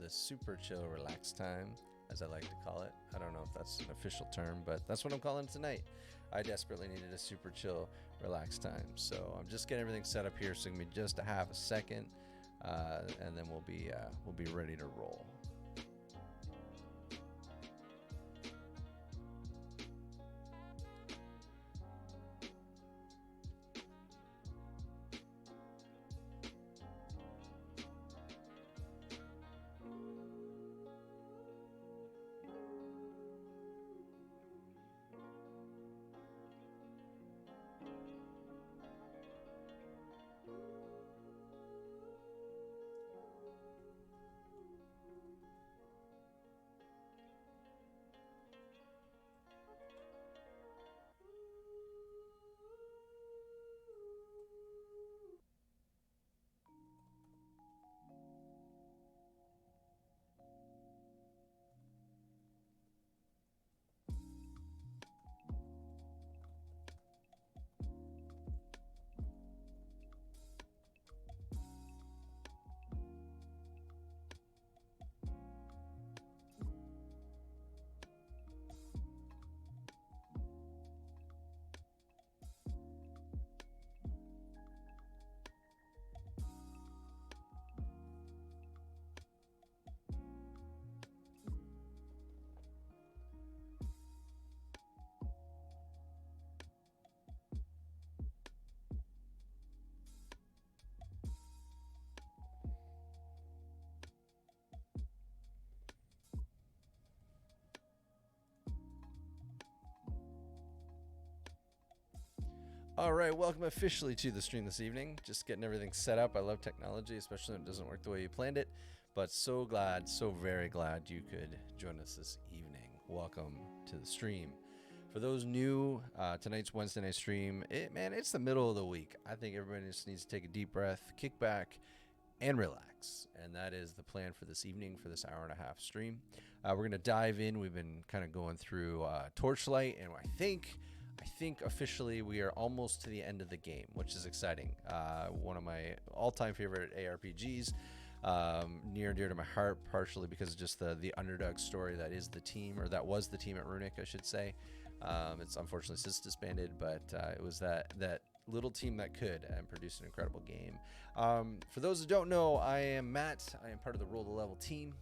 the super chill relax time, as I like to call it. I don't know if that's an official term, but that's what I'm calling it tonight. I desperately needed a super chill relax time, so I'm just getting everything set up here. So give me just a half a second, and then we'll be ready to roll. All right, welcome officially to the stream this evening. Just getting everything set up. I love technology, especially when it doesn't work the way you planned it. But so glad, so very glad you could join us this evening. Welcome to the stream. For those new, tonight's Wednesday night stream, it's the middle of the week. I think everybody just needs to take a deep breath, kick back, and relax. And that is the plan for this evening, for this hour and a half stream. We're going to dive in. We've been kind of going through Torchlight, and I think officially we are almost to the end of the game, which is exciting. One of my all-time favorite ARPGs, near and dear to my heart, partially because of just the underdog story that is the team, or that was the team at Runic, I should say. It's unfortunately since disbanded, but it was that little team that could and produced an incredible game. For those who don't know, I am Matt. I am part of the Roll the Level team.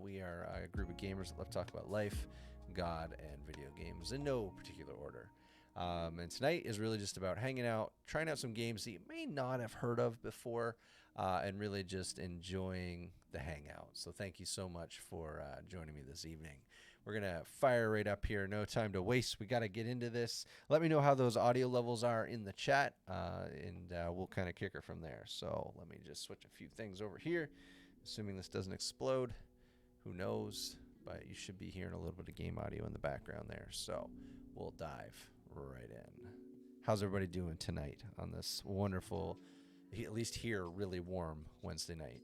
We are a group of gamers that love to talk about life, God, and video games in no particular order. And tonight is really just about hanging out, trying out some games that you may not have heard of before, and really just enjoying the hangout. So thank you so much for joining me this evening. We're going to fire right up here. No time to waste. We got to get into this. Let me know how those audio levels are in the chat, and we'll kind of kick her from there. So let me just switch a few things over here, assuming this doesn't explode. Who knows? But you should be hearing a little bit of game audio in the background there. So we'll dive right in. How's everybody doing tonight on this wonderful, at least here, really warm Wednesday night?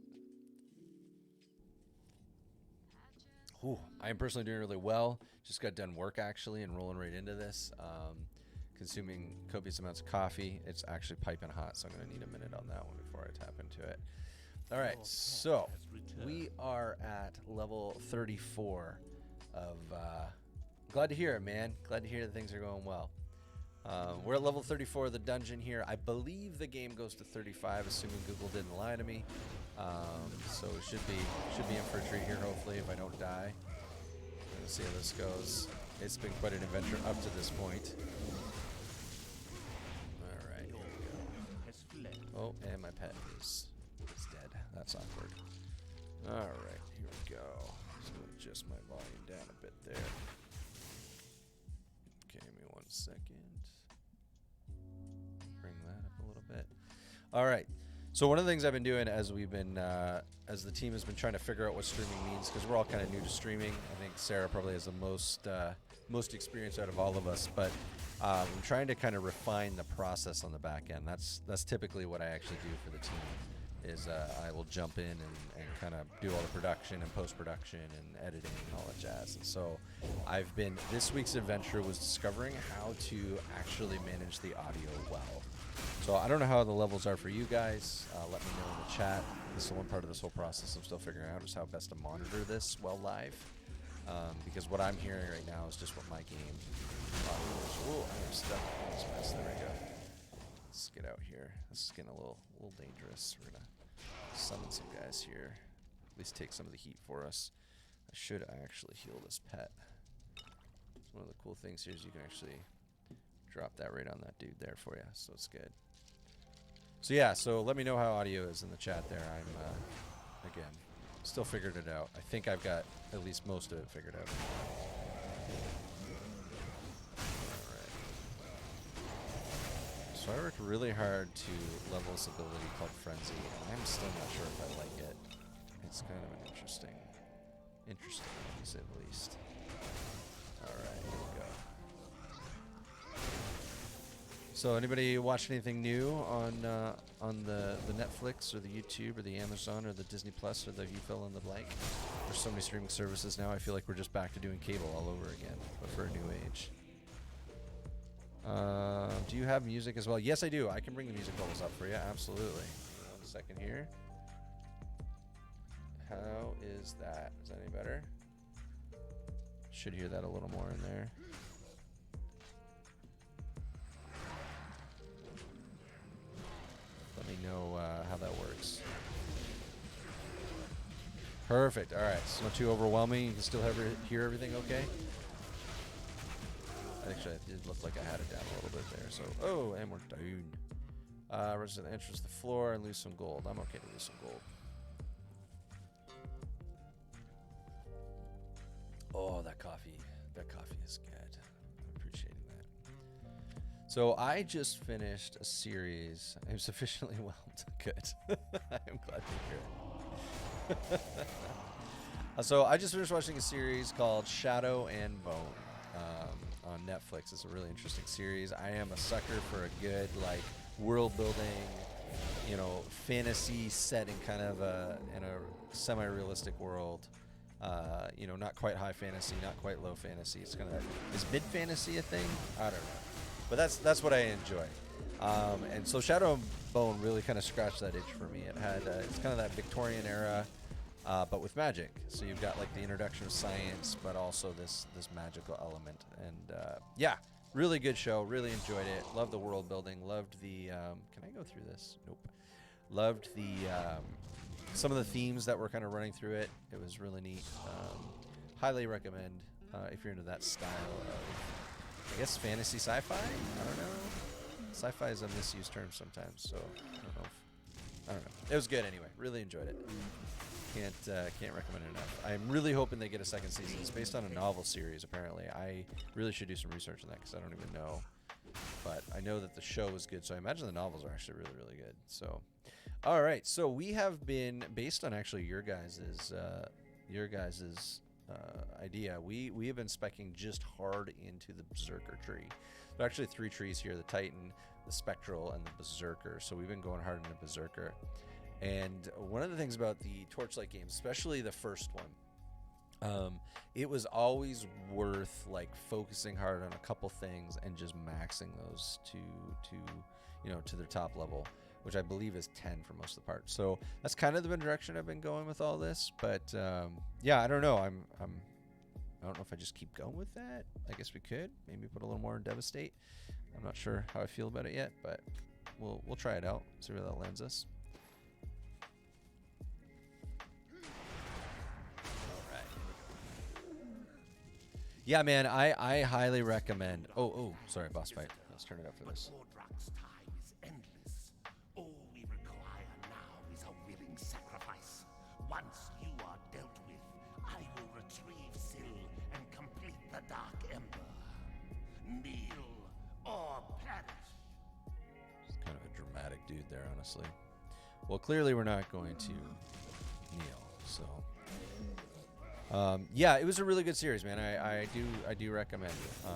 Ooh, I am personally doing really well. Just got done work actually and rolling right into this. Consuming copious amounts of coffee. It's actually piping hot, so I'm going to need a minute on that one before I tap into it. All right, so we are at level 34 of... glad to hear it, man. Glad to hear that things are going well. We're at level 34 of the dungeon here. I believe the game goes to 35, assuming Google didn't lie to me. So it should be in for a treat here, hopefully, if I don't die. Let's see how this goes. It's been quite an adventure up to this point. All right, here we go. Oh, and my pet is dead. That's awkward. All right, here we go. Just gonna adjust my volume down a bit there. Okay, give me 1 second. Bring that up a little bit. All right. So one of the things I've been doing as we've been, as the team has been trying to figure out what streaming means, because we're all kind of new to streaming. I think Sarah probably has the most experience out of all of us, but I'm trying to kind of refine the process on the back end. That's typically what I actually do for the team. Is I will jump in and kind of do all the production and post-production and editing and all that jazz. And so this week's adventure was discovering how to actually manage the audio well. So I don't know how the levels are for you guys. Let me know in the chat. this is one part of this whole process I'm still figuring out is how best to monitor this while live. Because what I'm hearing right now is just what my game audio is. Whoa, I am stuck in this mess. There we go. Let's get out here. This is getting a little dangerous. We're gonna summon some guys here. At least take some of the heat for us. I should actually heal this pet. One of the cool things here is you can actually drop that right on that dude there for you, so it's good. So yeah, so let me know how audio is in the chat there. I'm, again, still figured it out. I think I've got at least most of it figured out. Alright. So I worked really hard to level this ability called Frenzy, and I'm still not sure if I like it. It's kind of an interesting, to say the least. Alright, here we go. So anybody watch anything new on the Netflix or the YouTube or the Amazon or the Disney Plus or the you fill in the blank? There's so many streaming services now. I feel like we're just back to doing cable all over again, but for a new age. Do you have music as well? Yes, I do. I can bring the music levels up for you. Absolutely. 1 second here. How is that? Is that any better? Should hear that a little more in there. Let me know how that works. Perfect. All right. It's not too overwhelming. You can still hear everything okay? Actually, it did look like I had it down a little bit there. So, oh, and we're down. Resident enters the floor and lose some gold. I'm okay to lose some gold. Oh, that coffee is good. I'm appreciating that. So I just finished a series. I'm sufficiently whelmed. Good. I'm glad to hear it. So I just finished watching a series called Shadow and Bone on Netflix. It's a really interesting series. I am a sucker for a good like world building, you know, fantasy setting kind of in a semi-realistic world. You know, not quite high fantasy, not quite low fantasy. It's kind of is mid fantasy a thing? I don't know, but that's what I enjoy. And so Shadow and Bone really kind of scratched that itch for me. It had it's kind of that Victorian era, but with magic. So you've got like the introduction of science, but also this magical element. And yeah, really good show. Really enjoyed it. Loved the world building. Loved the. Can I go through this? Nope. Loved the. Some of the themes that were kind of running through it. It was really neat. Highly recommend if you're into that style of, I guess, fantasy sci-fi? I don't know. Sci-fi is a misused term sometimes, so I don't know. It was good anyway. Really enjoyed it. Can't recommend it enough. I'm really hoping they get a second season. It's based on a novel series, apparently. I really should do some research on that because I don't even know. But I know that the show is good, so I imagine the novels are actually really, really good. So, all right. So we have been, based on actually your guys' idea, we have been speccing just hard into the Berserker tree. There are actually 3 trees here: the Titan, the Spectral, and the Berserker. So we've been going hard into Berserker. And one of the things about the Torchlight games, especially the first one, it was always worth like focusing hard on a couple things and just maxing those to their top level, which I believe is 10 for most of the part. So that's kind of the direction I've been going with all this. But yeah, I don't know. I don't know if I just keep going with that. I guess we could maybe put a little more in Devastate. I'm not sure how I feel about it yet, but we'll try it out. See where that lands us. Yeah, man, I highly recommend. Oh, sorry, boss fight. Let's turn it up for this. Gordrak's time is endless. All we require now is a willing sacrifice. Once you are dealt with, I will retrieve Syl and complete the Dark Ember. Kneel or perish. It's kind of a dramatic dude there, honestly. Well, clearly we're not going to kneel, so. Yeah, it was a really good series, man. I do recommend it.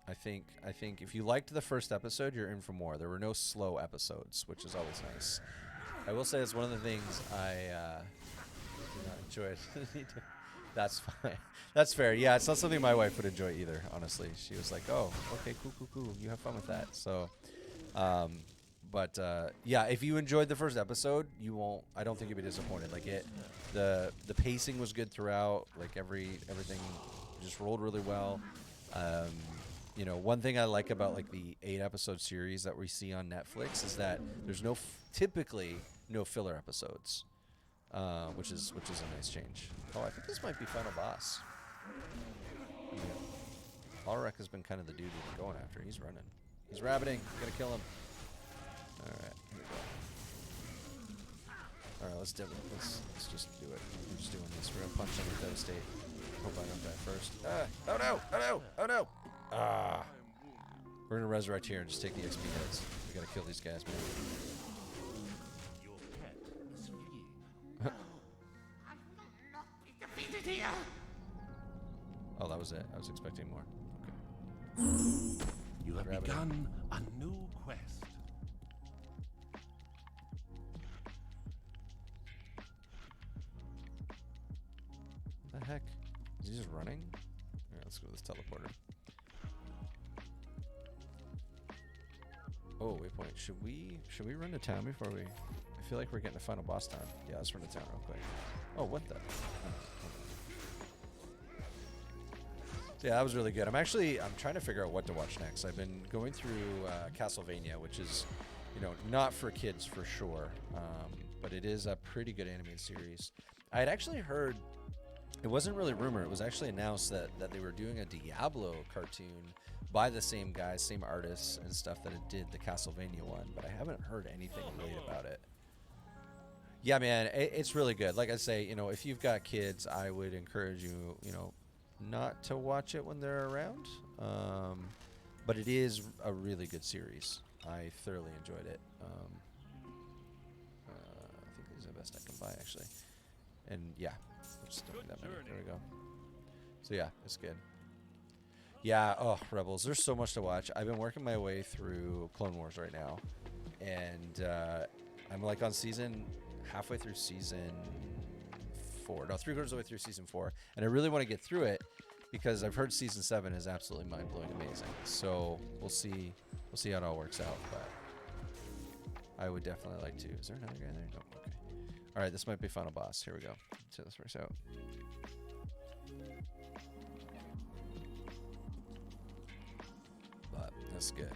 I think if you liked the first episode, you're in for more. There were no slow episodes, which is always nice. I will say it's one of the things I did not enjoy. That's fine. That's fair. Yeah, it's not something my wife would enjoy either, honestly. She was like, oh, okay, cool. You have fun with that. So, But yeah, if you enjoyed the first episode, you won't. I don't think you'll be disappointed. Like the pacing was good throughout. Like everything just rolled really well. You know, one thing I like about like the 8-episode series that we see on Netflix is that there's typically no filler episodes, which is a nice change. Oh, I think this might be final boss. I mean, Alrek has been kind of the dude we've been going after. He's running. He's rabbiting. We gotta kill him. All right, here we go. All right, let's just do it. We're just doing this. We're gonna punch him with devastate. Hope I don't die first. Oh no! Oh no! Oh no! Ah! We're gonna resurrect here and just take the XP hits. We gotta kill these guys, man. Your pet is fleeing. No, I will not be defeated here. Oh, that was it. I was expecting more. Okay. You have Grab it. begun a new quest. What the heck? Is he just running? Alright, let's go to this teleporter. Oh, waypoint. Should we run to town before we... I feel like we're getting to final boss time. Yeah, let's run to town real quick. Oh, what the... Yeah, that was really good. I'm trying to figure out what to watch next. I've been going through Castlevania, which is, you know, not for kids for sure, but it is a pretty good animated series. I had actually heard, it wasn't really rumor, it was actually announced that they were doing a Diablo cartoon by the same guys, same artists and stuff that it did the Castlevania one, but I haven't heard anything really about it. Yeah, man, it's really good. Like I say, you know, if you've got kids, I would encourage you, you know, not to watch it when they're around, but it is a really good series. I thoroughly enjoyed it. I think these are the best I can buy, actually. And yeah, just don't need that many. There we go. So yeah, it's good. Yeah, oh, Rebels, there's so much to watch. I've been working my way through Clone Wars right now, and I'm like on halfway through season 4. No, 3/4 of the way through season 4, and I really want to get through it because I've heard season 7 is absolutely mind-blowing amazing. So we'll see how it all works out, but I would definitely like to. Is there another guy there? No. Okay. All right, this might be final boss. Here we go. Let's see how this works out. But that's good.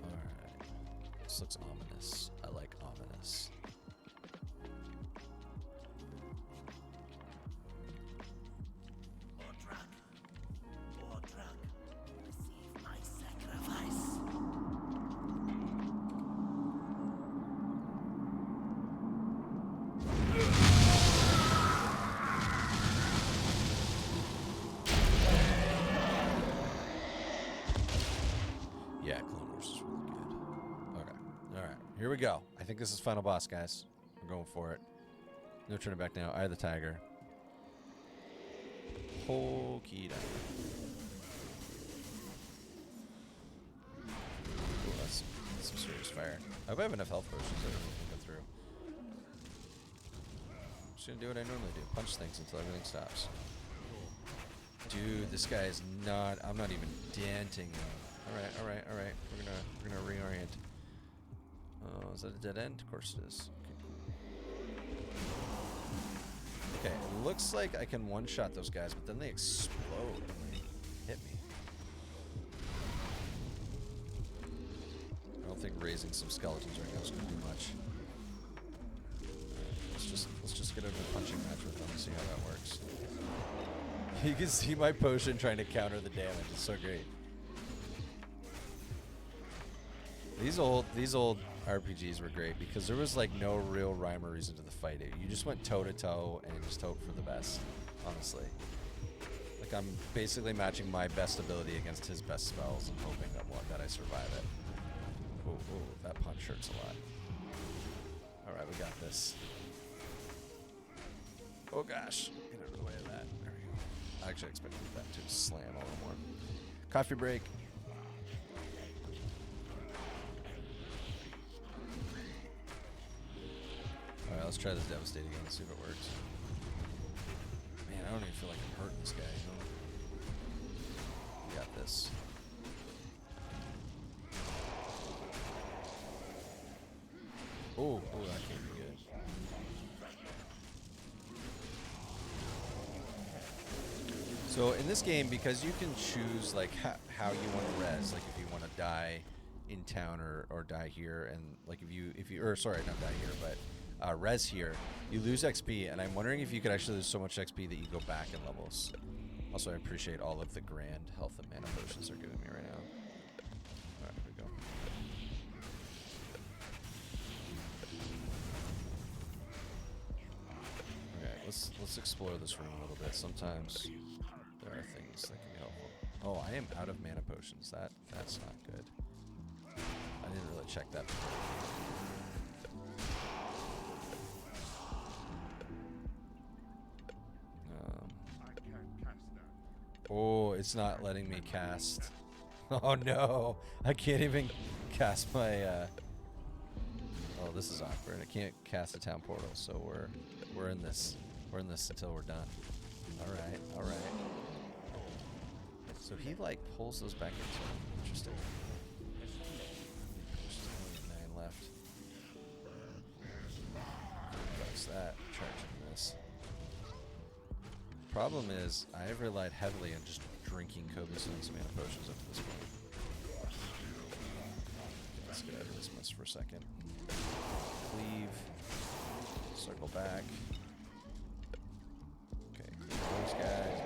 All right. This looks ominous. I like ominous. Receive my sacrifice. Yeah, Clone Wars is really good. Okay. All right. Here we go. I think this is final boss, guys. We're going for it. No turning back now. Eye of the Tiger. Pokey down. Ooh, that's some serious fire. I hope I have enough health potions so I can go through. I'm just gonna do what I normally do. Punch things until everything stops. Dude, this guy is not... I'm not even denting him. Alright. We're gonna reorient. Oh, is that a dead end? Of course it is. Okay, it looks like I can one-shot those guys, but then they explode when they hit me. I don't think raising some skeletons right now is gonna do much. Let's just get over the punching match with them and see how that works. You can see my potion trying to counter the damage. It's so great. These old RPGs were great because there was like no real rhyme or reason to the fight. You just went toe to toe and just hoped for the best, honestly. Like I'm basically matching my best ability against his best spells and hoping that I survive it. Ooh, that punch hurts a lot. All right, we got this. Oh gosh, get out of the way of that. There we go. I actually expected that to slam a little more. Coffee break. Alright, let's try this Devastate again and see if it works. Man, I don't even feel like I'm hurting this guy, you know? We got this. Oh, that can't be good. So in this game, because you can choose like how you want to res, like if you want to die in town or die here, and like if you or sorry, not die here, but res here, you lose XP, and I'm wondering if you could actually lose so much XP that you go back in levels. Also, I appreciate all of the grand health and mana potions they're giving me right now. Alright, here we go. Okay, let's explore this room a little bit. Sometimes there are things that can be helpful. Oh, I am out of mana potions. That's not good. I didn't really check that before. Oh, it's not letting me cast. Oh no, I can't even cast my. Oh, this is awkward. I can't cast a town portal, so we're in this. We're in this until we're done. All right, all right. So he like pulls those back into him. Interesting. There's only 9 left. That's that. Charging this. Problem is, I have relied heavily on just drinking coblstones and mana potions up to this point. Okay, let's get out of this mess for a second. Leave. Circle back. Okay, those guys.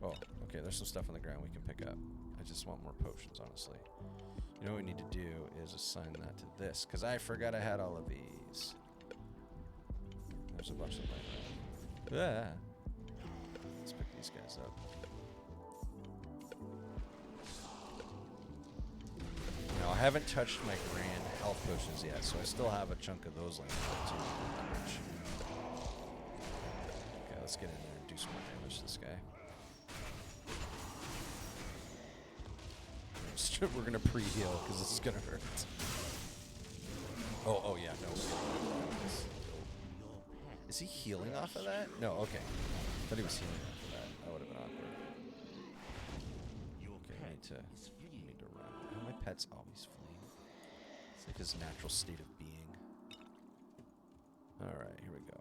Oh, okay, there's some stuff on the ground we can pick up. I just want more potions, honestly. You know what we need to do is assign that to this, because I forgot I had all of these. There's a bunch of them right around. Ah. Let's pick these guys up. Now, I haven't touched my grand health potions yet, so I still have a chunk of those laying around too. Okay, let's get in there and do some more damage to this guy. We're gonna pre-heal because this is gonna hurt. Oh yeah, no. Is he healing off of that? No, okay. I thought he was healing off of that. That would have been awkward. Okay, I need to run. Oh, my pet's always fleeing. It's like his natural state of being. Alright, here we go.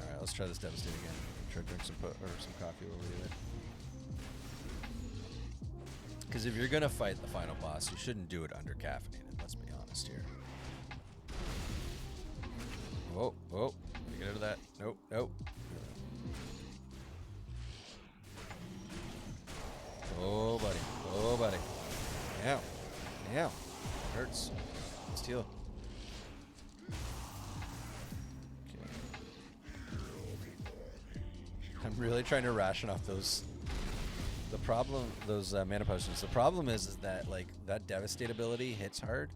Alright, let's try this Devastate again. Try to drink some coffee while we do it. Because if you're going to fight the final boss, you shouldn't do it under-caffeinated, let's be honest here. Whoa, whoa. Let me get out of that. Nope, nope. Oh, buddy. Oh, buddy. Now. Now. It hurts. Let's heal. Okay. I'm really trying to ration off those... The problem, those mana potions, the problem is that, like, that Devastate ability hits hard,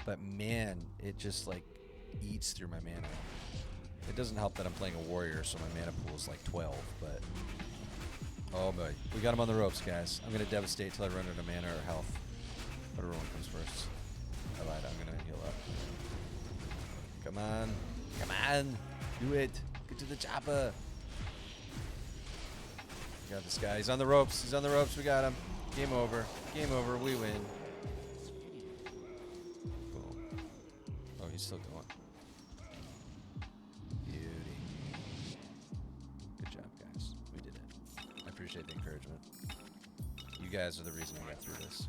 but man, it just, like, eats through my mana. It doesn't help that I'm playing a warrior, so my mana pool is, like, 12, but... Oh, boy. We got him on the ropes, guys. I'm going to Devastate till I run out of mana or health. Whatever one comes first. I lied. I'm going to heal up. Come on. Come on. Do it. Get to the chopper. We got this guy. He's on the ropes. He's on the ropes. We got him. Game over. Game over. We win. Boom. Oh, he's still going. Beauty. Good job, guys. We did it. I appreciate the encouragement. You guys are the reason I got through this.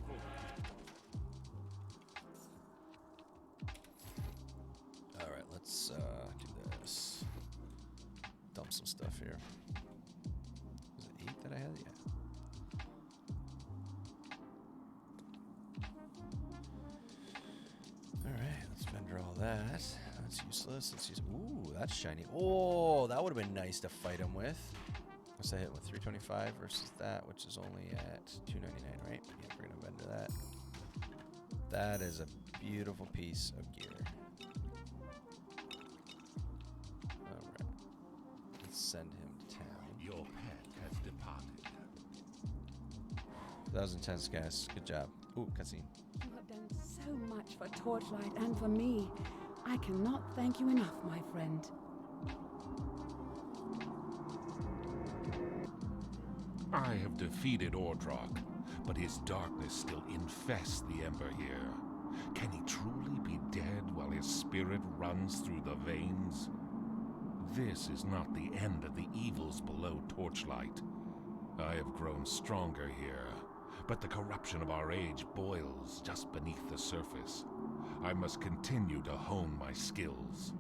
Alright, let's do this. Dump some stuff here. That I had, yeah. Alright, let's vendor all that. That's useless. Let's use. Ooh, that's shiny. Oh, that would have been nice to fight him with. What's that hit with? 325 versus that, which is only at 299, right? Yeah, we're gonna vendor that. That is a beautiful piece of gear. Alright. Let's send him to town. Your pet has departed. That was intense, guys. Good job. Ooh, cutscene. You have done so much for Torchlight and for me. I cannot thank you enough, my friend. I have defeated Ordrock, but his darkness still infests the Ember here. Can he truly be dead while his spirit runs through the veins? This is not the end of the evils below Torchlight. I have grown stronger here, but the corruption of our age boils just beneath the surface. I must continue to hone my skills.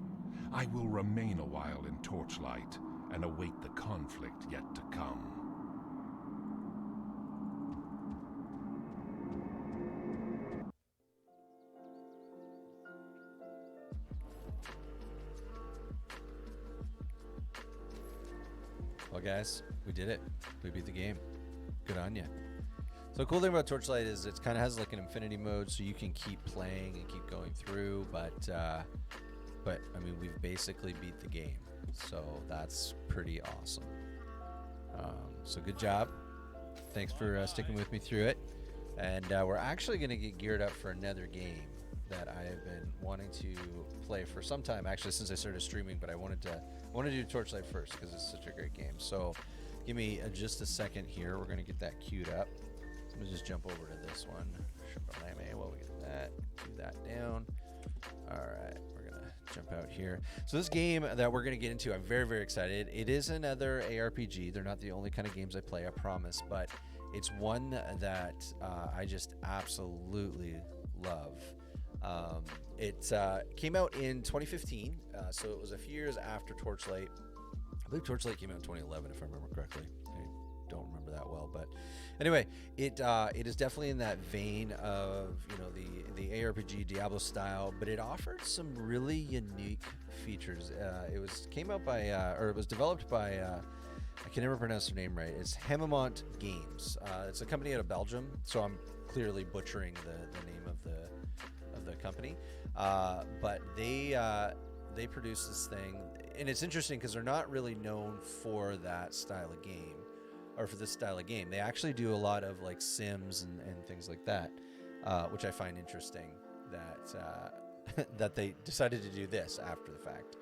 I will remain a while in Torchlight and await the conflict yet to come. Well, guys, we did it. We beat the game. Good on you. So the cool thing about Torchlight is it kind of has like an infinity mode, so you can keep playing and keep going through. But I mean, we've basically beat the game, so that's pretty awesome. So good job. Thanks for sticking with me through it. And we're actually going to get geared up for another game that I have been wanting to play for some time, actually, since I started streaming. But I wanted to do Torchlight first because it's such a great game. So give me just a second here. We're going to get that queued up. So let me just jump over to this one. While we get that, do that down. All right, we're going to jump out here. So this game that we're going to get into, I'm very, very excited. It is another ARPG. They're not the only kind of games I play, I promise, but it's one that I just absolutely love. It came out in 2015, so it was a few years after Torchlight. I believe Torchlight came out in 2011, if I remember correctly. I don't remember that well, but anyway, it is definitely in that vein of, you know, the ARPG Diablo style, but it offered some really unique features. It was developed by I can never pronounce their name right. It's Hemimont Games. It's a company out of Belgium, so I'm clearly butchering the name of the company, but they produce this thing, and it's interesting because they're not really known for that style of game, or for this style of game. They actually do a lot of like Sims and things like that, which I find interesting that that they decided to do this after the fact.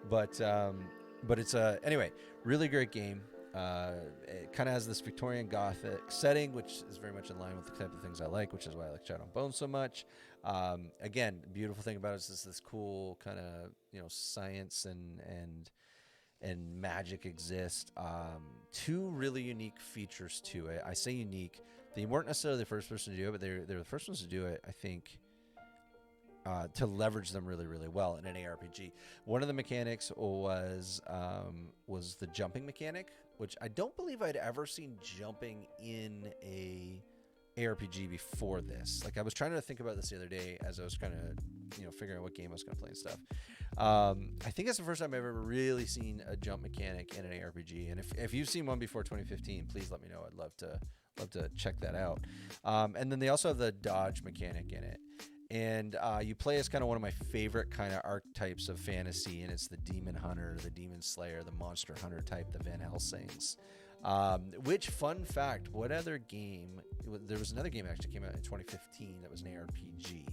But it's anyway, really great game. It kind of has this Victorian Gothic setting, which is very much in line with the type of things I like, which is why I like Shadow and Bone so much. Again, the beautiful thing about it is this cool kind of, you know, science and magic exist. Two really unique features to it. I say unique. They weren't necessarily the first person to do it, but they're the first ones to do it, I think, to leverage them really, really well in an ARPG. One of the mechanics was the jumping mechanic, which I don't believe I'd ever seen jumping in a ARPG before this. Like, I was trying to think about this the other day as I was kind of, you know, figuring out what game I was going to play and stuff. I think it's the first time I've ever really seen a jump mechanic in an ARPG. And if you've seen one before 2015, please let me know. I'd love to check that out. And then they also have the dodge mechanic in it. And you play as kind of one of my favorite kind of archetypes of fantasy, and it's the demon hunter, the demon slayer, the monster hunter type, the Van Helsings. Which, fun fact, what other game? There was another game that actually came out in 2015 that was an ARPG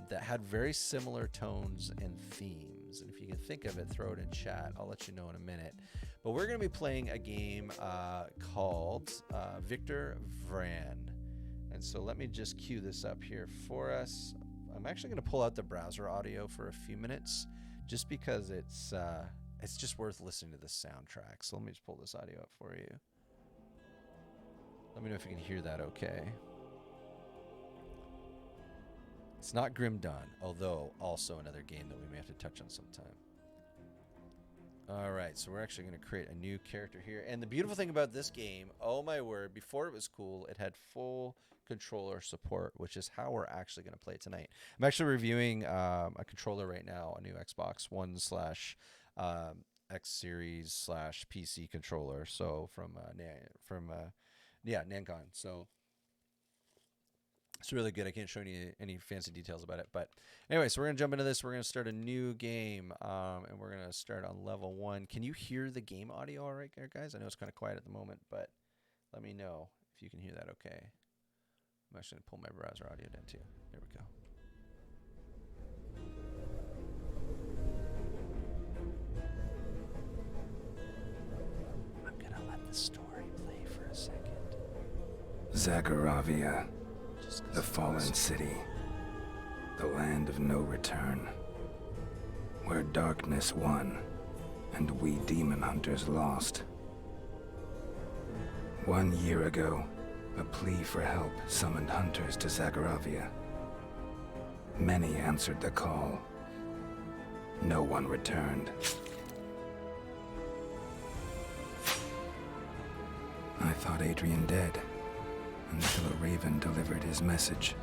that had very similar tones and themes. And if you can think of it, throw it in chat. I'll let you know in a minute. But we're going to be playing a game called Victor Vran. And so let me just cue this up here for us. I'm actually going to pull out the browser audio for a few minutes, just because it's just worth listening to the soundtrack. So let me just pull this audio up for you. Let me know if you can hear that okay. It's not Grim Dawn, although also another game that we may have to touch on sometime. All right, so we're actually going to create a new character here. And the beautiful thing about this game, oh my word, before it was cool, it had full controller support, which is how we're actually going to play tonight. I'm actually reviewing a controller right now, a new Xbox One / X Series / PC controller. So from Nancon. So it's really good. I can't show you any fancy details about it. But anyway, so we're going to jump into this. We're going to start a new game, and we're going to start on level 1. Can you hear the game audio all right, guys? I know it's kind of quiet at the moment, but let me know if you can hear that okay. I'm actually going to pull my browser audio down too. There we go. I'm going to let the story play Zagharavia, the fallen city, the land of no return, where darkness won and we demon hunters lost. 1 year ago, a plea for help summoned hunters to Zagharavia. Many answered the call. No one returned. I thought Adrian dead, until a raven delivered his message.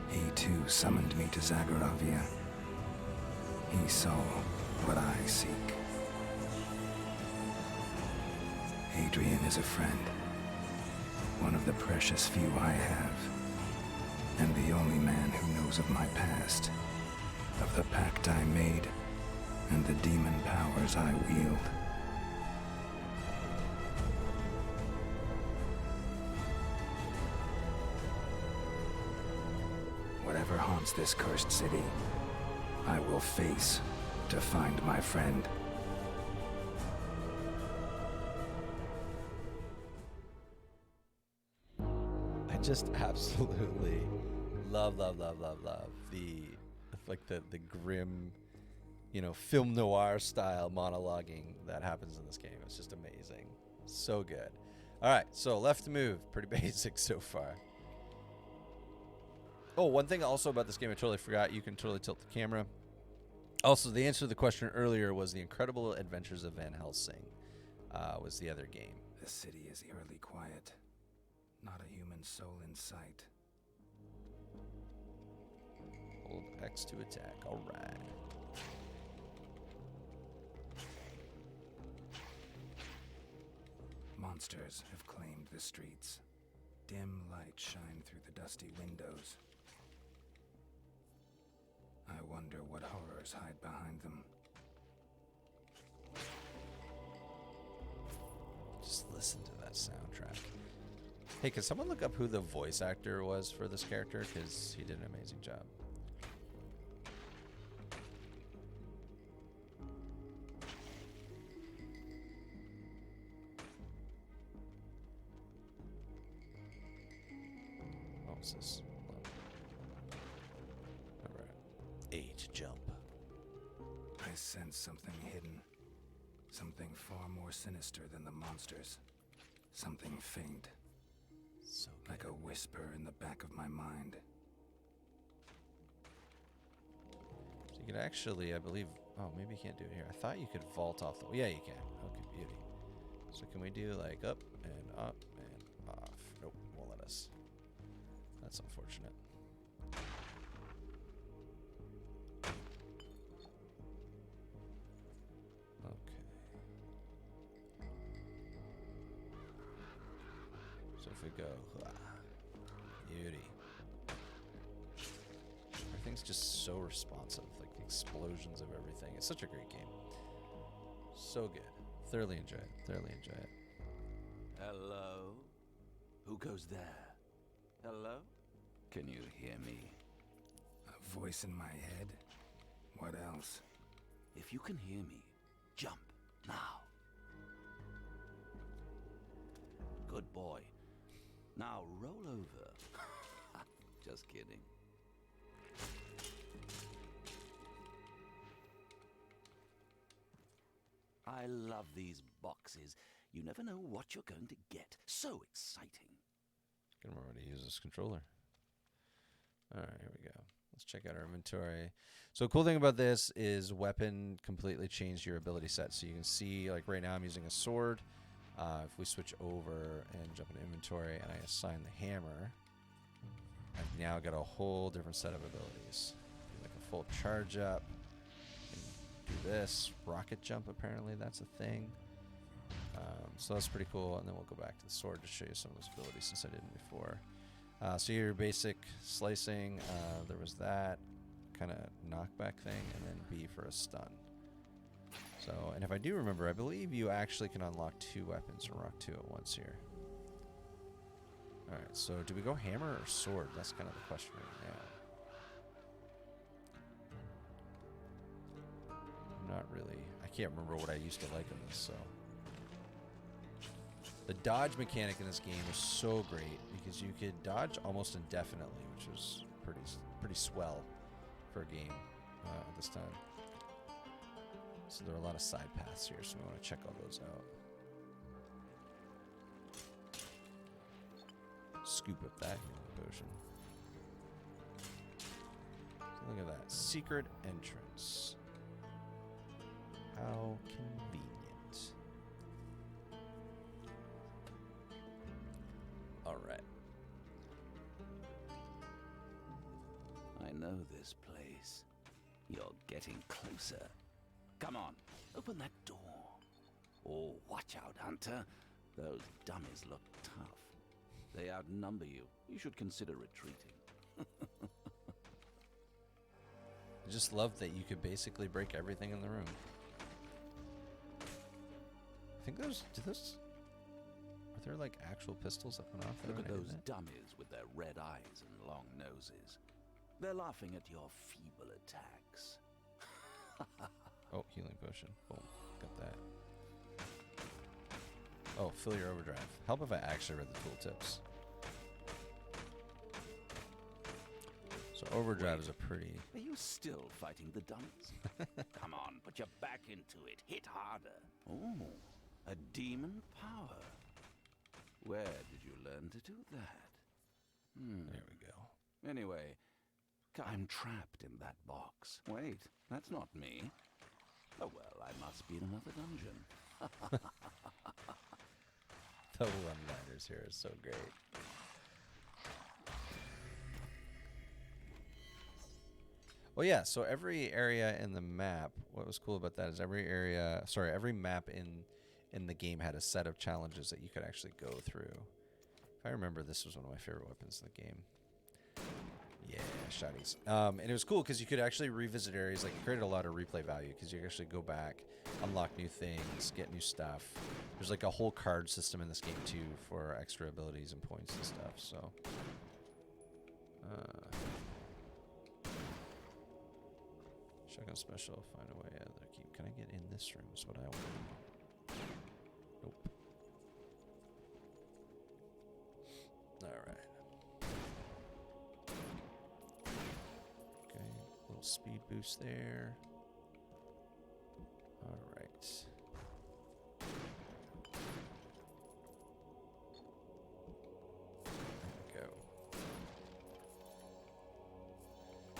He too summoned me to Zagharavia. He saw what I seek. Adrian is a friend, one of the precious few I have, and the only man who knows of my past, of the pact I made, and the demon powers I wield. Whatever haunts this cursed city, I will face to find my friend. I just absolutely love the the grim, film noir style monologuing that happens in this game. It's just amazing. So good. All right, so left move, pretty basic so far. Oh, one thing also about this game I totally forgot, you can totally tilt the camera. Also, the answer to the question earlier was The Incredible Adventures of Van Helsing was the other game. The city is eerily quiet. Not a human soul in sight. Hold X to attack. All right. Monsters have claimed the streets. Dim lights shine through the dusty windows. I wonder what horrors hide behind them. Just listen to that soundtrack. Hey, can someone look up who the voice actor was for this character? Because he did an amazing job. What was this? Alright. Age jump. I sense something hidden. Something far more sinister than the monsters. Something faint. So good. Like a whisper in the back of my mind. So you could actually, I believe... Oh, maybe you can't do it here. I thought you could vault off the... Yeah, you can. Okay, beauty. So can we do like up and off? Nope, won't let us. That's unfortunate. Okay. So if we go... Beauty. Everything's just so responsive. Like the explosions of everything. It's such a great game. So good. Thoroughly enjoy it. Thoroughly enjoy it. Hello? Who goes there? Hello? Can you hear me? A voice in my head? What else? If you can hear me, jump now. Good boy. Now roll over. Just kidding. I love these boxes. You never know what you're going to get. So exciting. I can remember how to use this controller. Alright, here we go. Let's check out our inventory. So cool thing about this is weapon completely changed your ability set. So you can see, like right now I'm using a sword. If we switch over and jump into inventory and I assign the hammer, I've now got a whole different set of abilities. Do like a full charge up. Do this. Rocket jump, apparently that's a thing. So that's pretty cool. And then we'll go back to the sword to show you some of those abilities since I didn't before. So your basic slicing, there was that kind of knockback thing, and then B for a stun. So, and if I do remember, I believe you actually can unlock 2 weapons or rock 2 at once here. Alright, so do we go hammer or sword? That's kind of the question right now. I'm not really, I can't remember what I used to like in this, so. The dodge mechanic in this game was so great because you could dodge almost indefinitely, which was pretty swell for a game at this time. So there are a lot of side paths here, so we want to check all those out. Scoop up that healing potion. So look at that. Secret entrance. How convenient. Alright. I know this place. You're getting closer. Come on, open that door. Oh, watch out, Hunter. Those dummies look tough. They outnumber you. You should consider retreating. I just love that you could basically break everything in the room. I think are there like actual pistols that went off there? Look at when I those did that? dummies with their red eyes and long noses. They're laughing at your feeble attacks. Oh, healing potion. Boom. Got that. Oh, fill your overdrive. Help if I actually read the tooltips. So overdrive is a pretty... Are you still fighting the dummies? Come on, put your back into it. Hit harder. Oh, a demon power. Where did you learn to do that? There we go. Anyway, I'm trapped in that box. Wait, that's not me. Oh well, I must be in another dungeon. The one-liners here is so great. Well, yeah, so every area in the map, what was cool about that is every map in the game had a set of challenges that you could actually go through. If I remember, this was one of my favorite weapons in the game. Yeah, shotties. And it was cool because you could actually revisit areas. Like, it created a lot of replay value because you could actually go back, unlock new things, get new stuff. There's like a whole card system in this game too for extra abilities and points and stuff. So, shotgun special. Find a way out of there. Can I get in this room? Is what I want to know. Nope. All right. Little speed boost there. All right. There we go.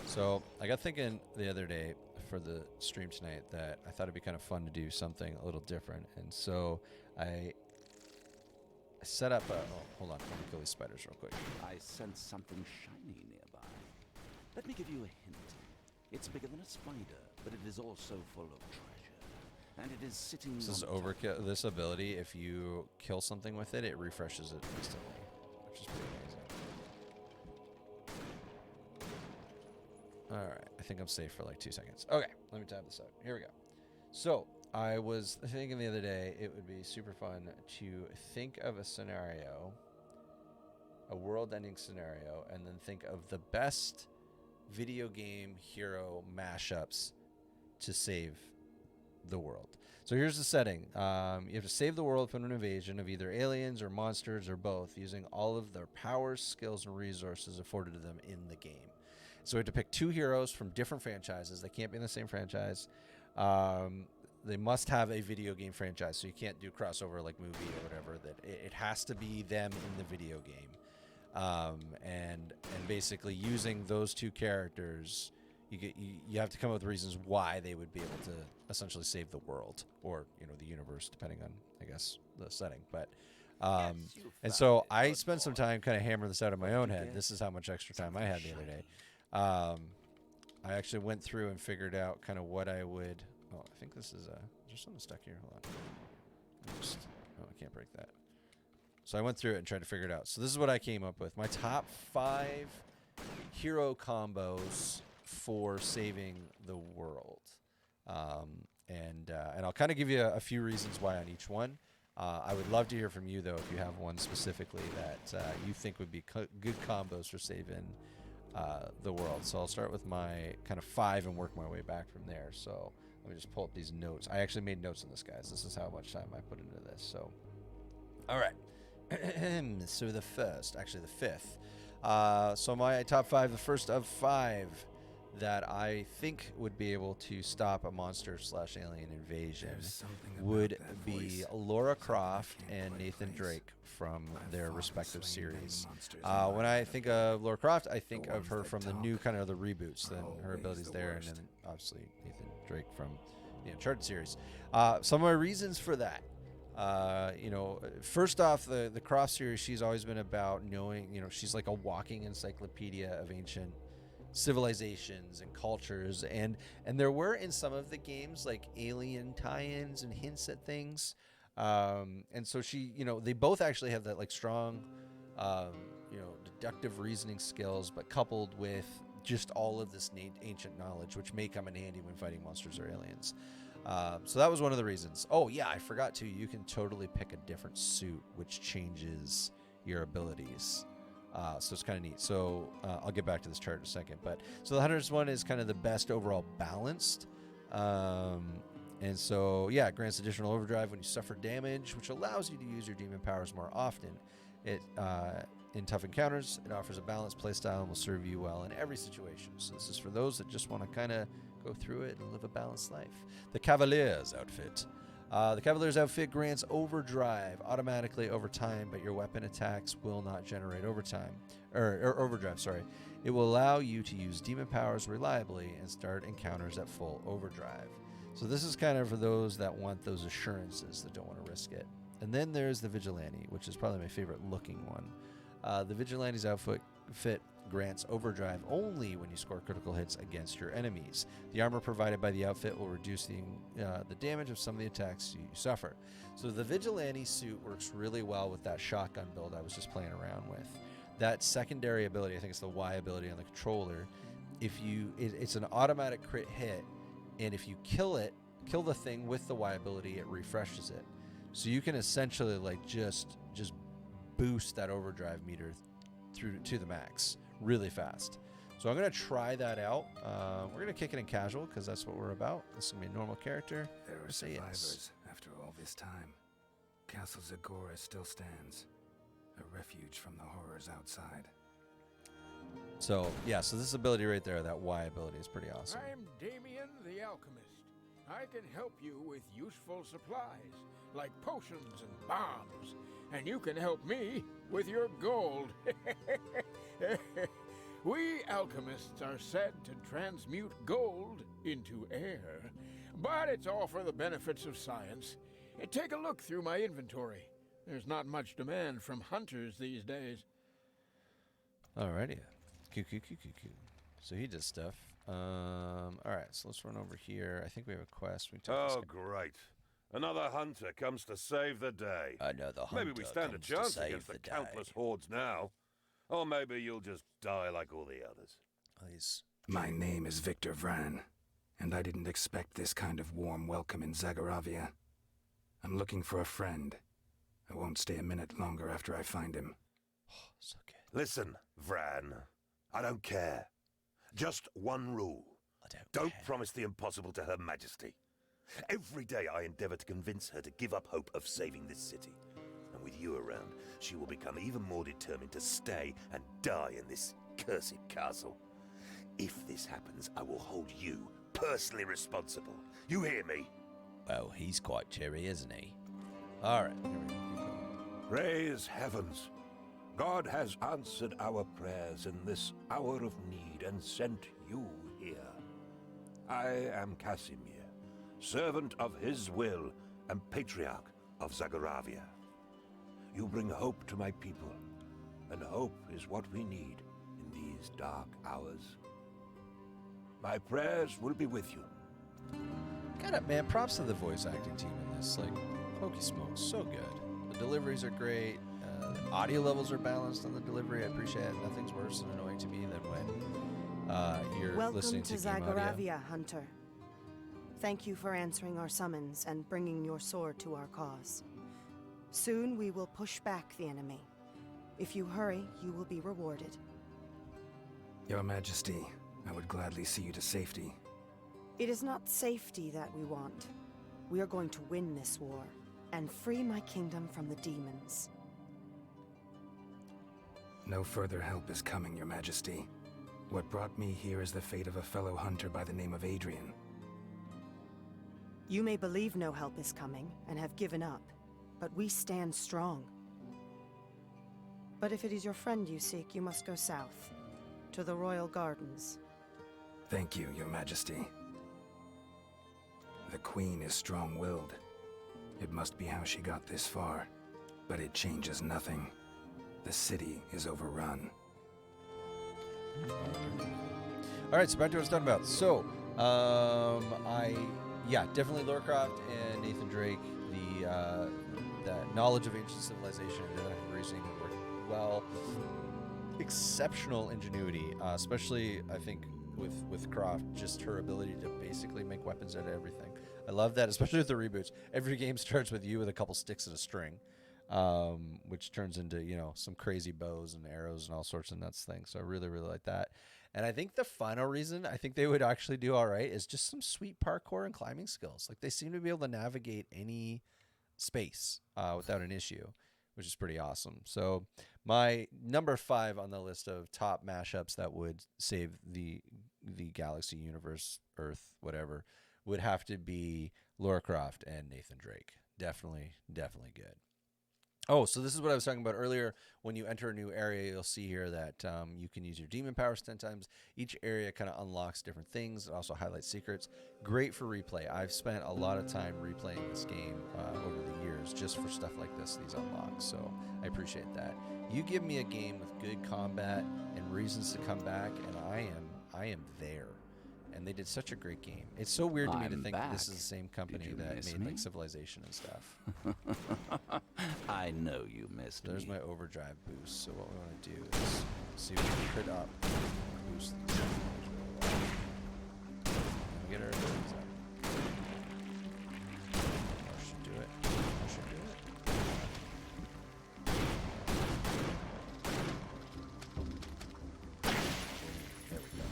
So I got thinking the other day for the stream tonight that I thought it'd be kind of fun to do something a little different, and so I set up a. Oh, hold on, let me kill these spiders real quick. I sense something shiny nearby. Let me give you a hint. It's bigger than a spider, but it is also full of treasure. And it is sitting This is on top. overkill. This ability, if you kill something with it, it refreshes it instantly, which is pretty amazing. Alright, I think I'm safe for like 2 seconds. Okay, let me tab this out. Here we go. So, I was thinking the other day it would be super fun to think of a scenario, a world-ending scenario, and then think of the best video game hero mashups to save the world. So here's the setting. You have to save the world from an invasion of either aliens or monsters or both using all of their powers, skills, and resources afforded to them in the game. So we have to pick 2 heroes from different franchises. They can't be in the same franchise. They must have a video game franchise, so you can't do crossover like movie or whatever. That it has to be them in the video game. And basically using those 2 characters, you have to come up with reasons why they would be able to essentially save the world or the universe, depending on I guess the setting. But and so I spent some time kind of hammering this out in my own head. This is how much extra time I had the other day. I actually went through and figured out kind of what I would. Oh, I think this is is there something stuck here? Hold on. Oh, I can't break that. So I went through it and tried to figure it out. So this is what I came up with. My top 5 hero combos for saving the world. And I'll kind of give you a few reasons why on each one. I would love to hear from you, though, if you have one specifically that you think would be good combos for saving the world. So I'll start with my kind of 5 and work my way back from there. So let me just pull up these notes. I actually made notes on this, guys. This is how much time I put into this. So All right. So the fifth. So my top 5, the first of 5 that I think would be able to stop a monster/alien invasion There's something about would that be voice, Laura something I Croft can't and quite Nathan place. Drake from I've their fought and respective slain many series. monsters in my When I life. think of Laura Croft, I think The of ones her that from the talk new kind of the reboots, are then her always abilities the there, worst. and then obviously Nathan Drake from the Uncharted series. Some of my reasons for that. First off, the Croft series, she's always been about knowing, she's like a walking encyclopedia of ancient civilizations and cultures, and there were in some of the games like alien tie-ins and hints at things, and so she, they both actually have that like strong, deductive reasoning skills, but coupled with just all of this ancient knowledge, which may come in handy when fighting monsters or aliens. So that was one of the reasons. Oh yeah, I forgot to. You can totally pick a different suit, which changes your abilities. So it's kind of neat. So I'll get back to this chart in a second. But so the Hunter's one is kind of the best overall balanced. And so, yeah, it grants additional overdrive when you suffer damage, which allows you to use your demon powers more often. It in tough encounters, it offers a balanced playstyle and will serve you well in every situation. So this is for those that just want to kind of go through it and live a balanced life. The Cavalier's outfit. The Cavalier's outfit grants overdrive automatically over time, but your weapon attacks will not generate overdrive. It will allow you to use demon powers reliably and start encounters at full overdrive. So this is kind of for those that want those assurances, that don't want to risk it. And then there's the Vigilante, which is probably my favorite looking one. The Vigilante's outfit grants overdrive only when you score critical hits against your enemies. The armor provided by the outfit will reduce the damage of some of the attacks you suffer. So the Vigilante suit works really well with that shotgun build I was just playing around with. That secondary ability, I think it's the Y ability on the controller, it's an automatic crit hit, and if you kill the thing with the Y ability, it refreshes it. So you can essentially like just boost that overdrive meter through to the max really fast. So I'm going to try that out. We're going to kick it in casual because that's what we're about. This is going to be a normal character. There are Let's say survivors yes. after all this time. Castle Zagora still stands, a refuge from the horrors outside. So this ability right there, that Y ability, is pretty awesome. I'm Damien the Alchemist. I can help you with useful supplies, like potions and bombs, and you can help me with your gold. We alchemists are said to transmute gold into air, but it's all for the benefits of science. Take a look through my inventory. There's not much demand from hunters these days. Alrighty. Coo. So he does stuff. Alright, so let's run over here. I think we have a quest. We can talk Oh, great. Another hunter comes to save the day. Another Maybe we stand a chance against the countless hordes now. Or maybe you'll just die like all the others. Please. My name is Victor Vran, and I didn't expect this kind of warm welcome in Zagoravia. I'm looking for a friend. I won't stay a minute longer after I find him. Oh, so good. Listen, Vran. I don't care. Just one rule. Don't promise the impossible to Her Majesty. Every day I endeavor to convince her to give up hope of saving this city. And with you around, she will become even more determined to stay and die in this cursed castle. If this happens, I will hold you personally responsible. You hear me? Well, he's quite cheery, isn't he? Alright, here we go. Keep going. Praise heavens. God has answered our prayers in this hour of need and sent you here. I am Casimir, servant of his will and patriarch of Zagoravia. You bring hope to my people, and hope is what we need in these dark hours. My prayers will be with you. Gotta, man, props to the voice acting team in this. Like, hokey smokes, so good. The deliveries are great. The audio levels are balanced on the delivery. I appreciate it. Nothing's worse and annoying to me than when you're listening to game audio. Welcome to Zagoravia, Hunter. Thank you for answering our summons and bringing your sword to our cause. Soon we will push back the enemy. If you hurry, you will be rewarded. Your Majesty, I would gladly see you to safety. It is not safety that we want. We are going to win this war. and free my kingdom from the demons. No further help is coming, Your Majesty. What brought me here is the fate of a fellow hunter by the name of Adrian. You may believe no help is coming and have given up, but we stand strong. But if it is your friend you seek, you must go south, to the Royal Gardens. Thank you, Your Majesty. The Queen is strong-willed. It must be how she got this far, but it changes nothing. The city is overrun. All right, so back to what I was talking about. So, definitely Lorecroft and Nathan Drake. That knowledge of ancient civilization and deductive reasoning work well. Exceptional ingenuity, especially I think with Croft, just her ability to basically make weapons out of everything. I love that, especially with the reboots. Every game starts with you with a couple sticks and a string, which turns into, some crazy bows and arrows and all sorts of nuts things. So I really, really like that. And I think the final reason I think they would actually do all right is just some sweet parkour and climbing skills. Like, they seem to be able to navigate any space without an issue, which is pretty awesome. So my number 5 on the list of top mashups that would save the galaxy, universe, Earth, whatever, would have to be Lara Croft and Nathan Drake. Definitely good. Oh, so this is what I was talking about earlier. When you enter a new area, you'll see here that you can use your demon powers 10 times. Each area kind of unlocks different things. It also highlights secrets. Great for replay. I've spent a lot of time replaying this game over the years just for stuff like this, these unlocks. So I appreciate that. You give me a game with good combat and reasons to come back, and I am there. And they did such a great game. It's so weird to me to think that this is the same company that made like Civilization and stuff. I know you missed me. There's my overdrive boost. So what we want to do is see if we can crit up, boost these. And get our abilities up. That should do it. That should do it. There we go.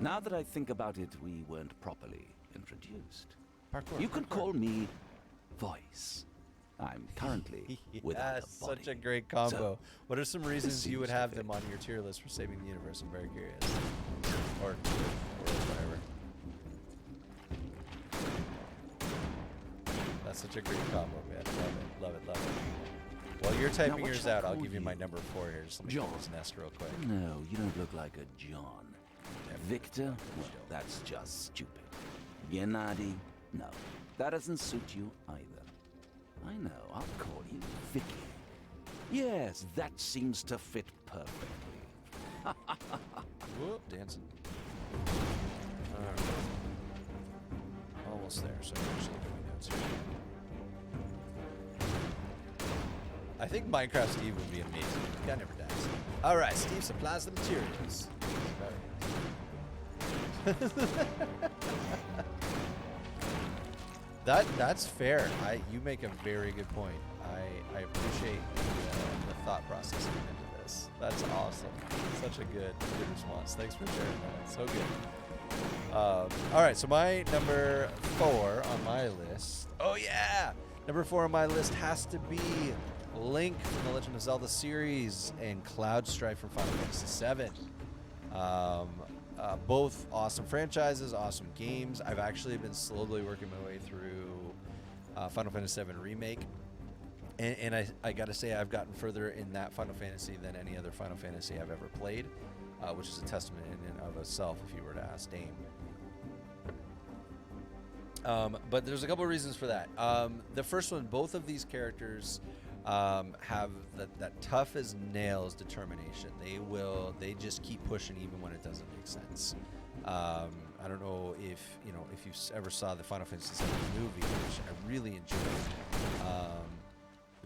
Now that I think about it, we weren't properly introduced. Parkour, You can parkour. call me Voice. I'm currently without a body. Such a great combo. So, what are some reasons you seems would to have fit. them on your tier list for saving the universe? I'm very curious. Or whatever. That's such a great combo, man. Love it. While you're typing what yours shall I out, I'll call give you my you? number 4 here. Just let me John. get this nest real quick. No, you don't look like a John. Victor? Well, that's just stupid. Gennady? No, that doesn't suit you either. I know, I'll call you Vicky. Yes, that seems to fit perfectly. Whoop, dancing. Alright. Almost there, so I'm actually doing notes here. I think Minecraft Steve would be amazing. The guy never dies. Alright, Steve supplies the materials. That's fair. You make a very good point. I appreciate the thought process into this. That's awesome. Such a good response. Thanks for sharing that. So good. All right, so my number 4 on my list. Oh yeah, number 4 on my list has to be Link from the Legend of Zelda series and Cloud Strife from Final Fantasy VII. Both awesome franchises, awesome games. I've actually been slowly working my way through Final Fantasy VII Remake. And I gotta say, I've gotten further in that Final Fantasy than any other Final Fantasy I've ever played, which is a testament in and of itself if you were to ask Dame. But there's a couple of reasons for that. The first one, both of these characters have that tough as nails determination. They just keep pushing even when it doesn't make sense. I don't know if you ever saw the Final Fantasy VII movie, which I really enjoyed.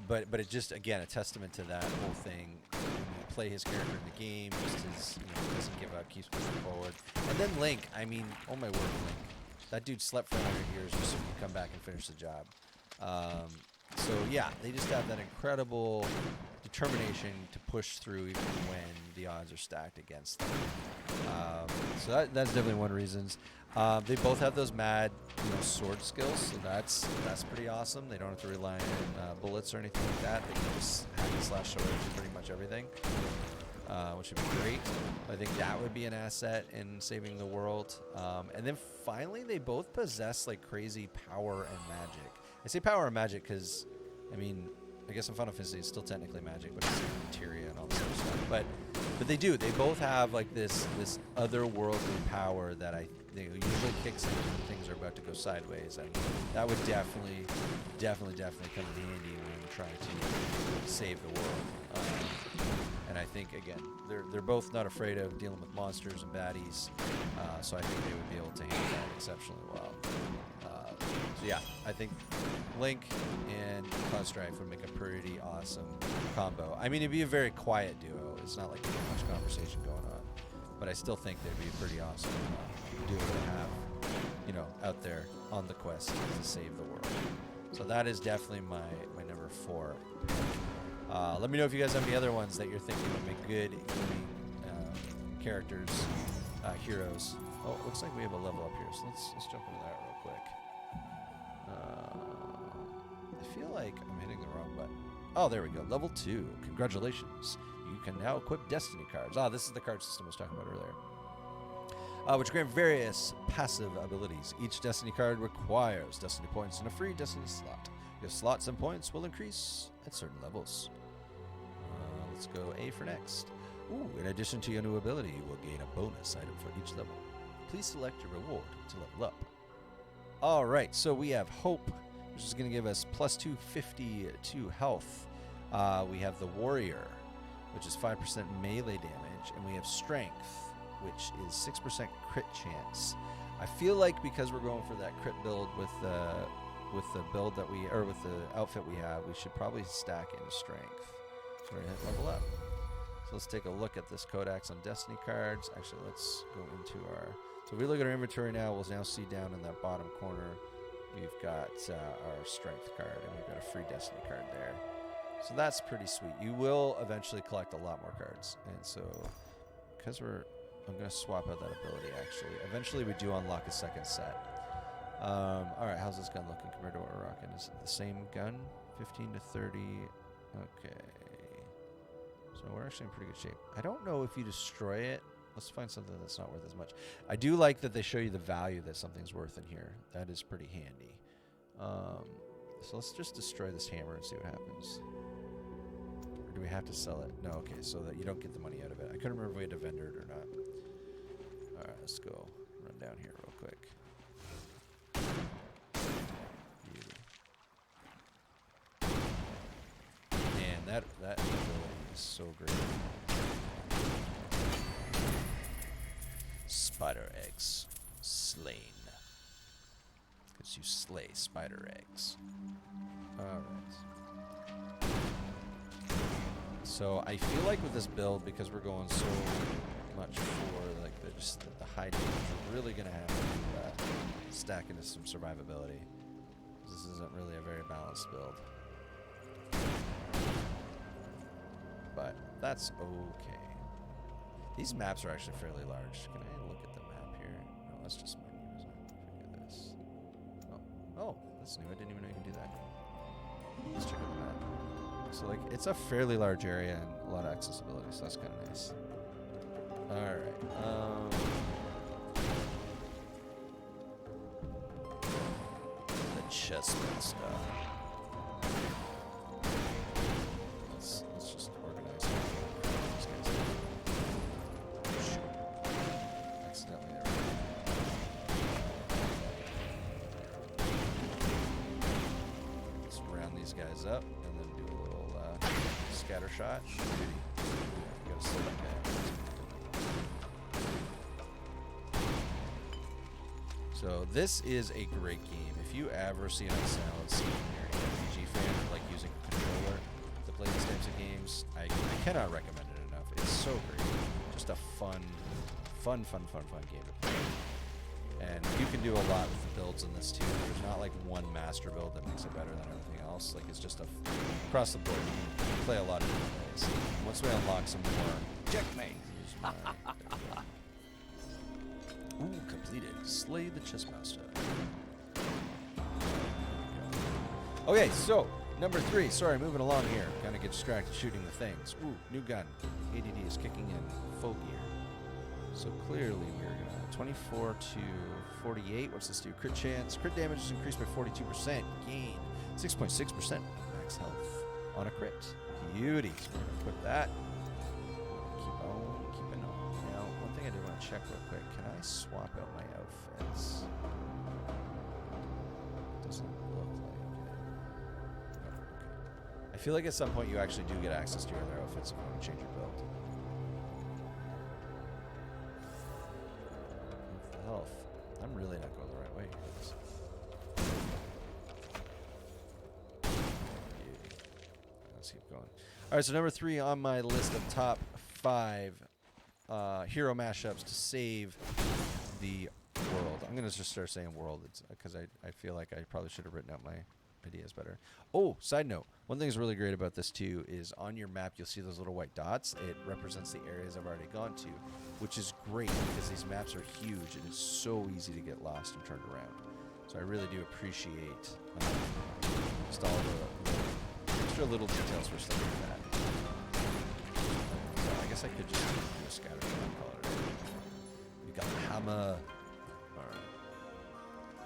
But it's just, again, a testament to that whole thing. When you play his character in the game, just his, doesn't give up, keeps pushing forward. And then Link, I mean, oh my word, Link. That dude slept for 100 years just so he could come back and finish the job. So yeah, they just have that incredible determination to push through even when the odds are stacked against them. So that's definitely one of the reasons. They both have those mad, sword skills, so that's pretty awesome. They don't have to rely on bullets or anything like that. They can just hack and slash sword to pretty much everything, which would be great. I think that would be an asset in saving the world. And then finally, they both possess like crazy power and magic. I say power and magic because, I guess in Final Fantasy it's still technically magic, but it's materia and all this other stuff. But they do. They both have like this otherworldly power that usually kicks in when things are about to go sideways, and that would definitely come in handy when trying to save the world. And I think again, they're both not afraid of dealing with monsters and baddies, so I think they would be able to handle that exceptionally well. So yeah, I think Link and Cloud Strife would make a pretty awesome combo. It'd be a very quiet duo. It's not like there's much conversation going on, but I still think they'd be a pretty awesome duo to have, out there on the quest to save the world. So that is definitely my number 4. Let me know if you guys have any other ones that you're thinking would make good gaming characters, heroes. Oh, it looks like we have a level up here, so let's jump into that real quick. I feel like I'm hitting the wrong button. Oh, there we go. Level 2. Congratulations. You can now equip Destiny cards. This is the card system I was talking about earlier. Which grant various passive abilities. Each Destiny card requires Destiny points in a free Destiny slot. Your slots and points will increase at certain levels. Let's go A for next. Ooh, in addition to your new ability, you will gain a bonus item for each level. Please select your reward to level up. All right, so we have Hope, which is going to give us plus 250 to health. We have the Warrior, which is 5% melee damage, and we have Strength, which is 6% crit chance. I feel like because we're going for that crit build with the build that with the outfit we have, we should probably stack in Strength. So we're gonna hit level up. So let's take a look at this Codex on Destiny cards. Actually, let's go into our. So if we look at our inventory now, we'll now see down in that bottom corner, we've got our Strength card, and we've got a free Destiny card there. So that's pretty sweet. You will eventually collect a lot more cards, and so because I'm going to swap out that ability, actually. Eventually, we do unlock a second set. All right, how's this gun looking compared to what we're rocking? Is it the same gun? 15 to 30. Okay. So we're actually in pretty good shape. I don't know if you destroy it. Let's find something that's not worth as much. I do like that they show you the value that something's worth in here. That is pretty handy. So let's just destroy this hammer and see what happens. Or do we have to sell it? No, okay, so that you don't get the money out of it. I couldn't remember if we had to vendor it or not. All right, let's go run down here real quick. Man, that ability is so great. Spider eggs slain. Because you slay spider eggs. Alright. So I feel like with this build, because we're going so much for like the high damage, we're really gonna have to stack into some survivability. This isn't really a very balanced build. But that's okay. These maps are actually fairly large. Can I look at the map here? No, that's just menus. Forget this. Oh, that's new. I didn't even know you can do that. Let's check out the map. So, like, it's a fairly large area and a lot of accessibility, so that's kind of nice. Alright, the chestnut stuff. Let's just organize these guys. Shoot. Accidentally there. Let's round these guys up and then do a little scatter shot. Gotta slow that guy down. So this is a great game. If you ever see an salad scene and you're an RPG fan or like using a controller to play these types of games, I cannot recommend it enough. It's so great. Just a fun game to play. And you can do a lot with the builds in this too. There's not like one master build that makes it better than everything else. Like it's just across the board. You can play a lot of different ways. Once we unlock some more, Checkmate. ooh, completed. Slay the chessmaster. Okay, so number 3. Sorry, moving along here. Kind of get distracted shooting the things. Ooh, new gun. ADD is kicking in full gear. So clearly we're gonna 24 to 48. What's this do? Crit chance. Crit damage is increased by 42%. Gain 6.6% max health on a crit. Beauty. So we're gonna equip that. Keep on keeping on. Now, one thing I did want to check real quick. Can I swap out my outfits? Doesn't look like it. Oh, okay. I feel like at some point you actually do get access to your other outfits if you want to change your build. Health. I'm really not going the right way here. Let's keep going. All right, so number 3 on my list of top 5 hero mashups to save the world. I'm gonna just start saying world, because I feel like I probably should have written out my ideas better. Oh, side note, one thing that's really great about this too is on your map you'll see those little white dots. It represents the areas I've already gone to, which is great because these maps are huge and it's so easy to get lost and turned around. So I really do appreciate just all the extra little details for stuff like that. I guess I could just do a scatter and call it. We got the hammer. Alright.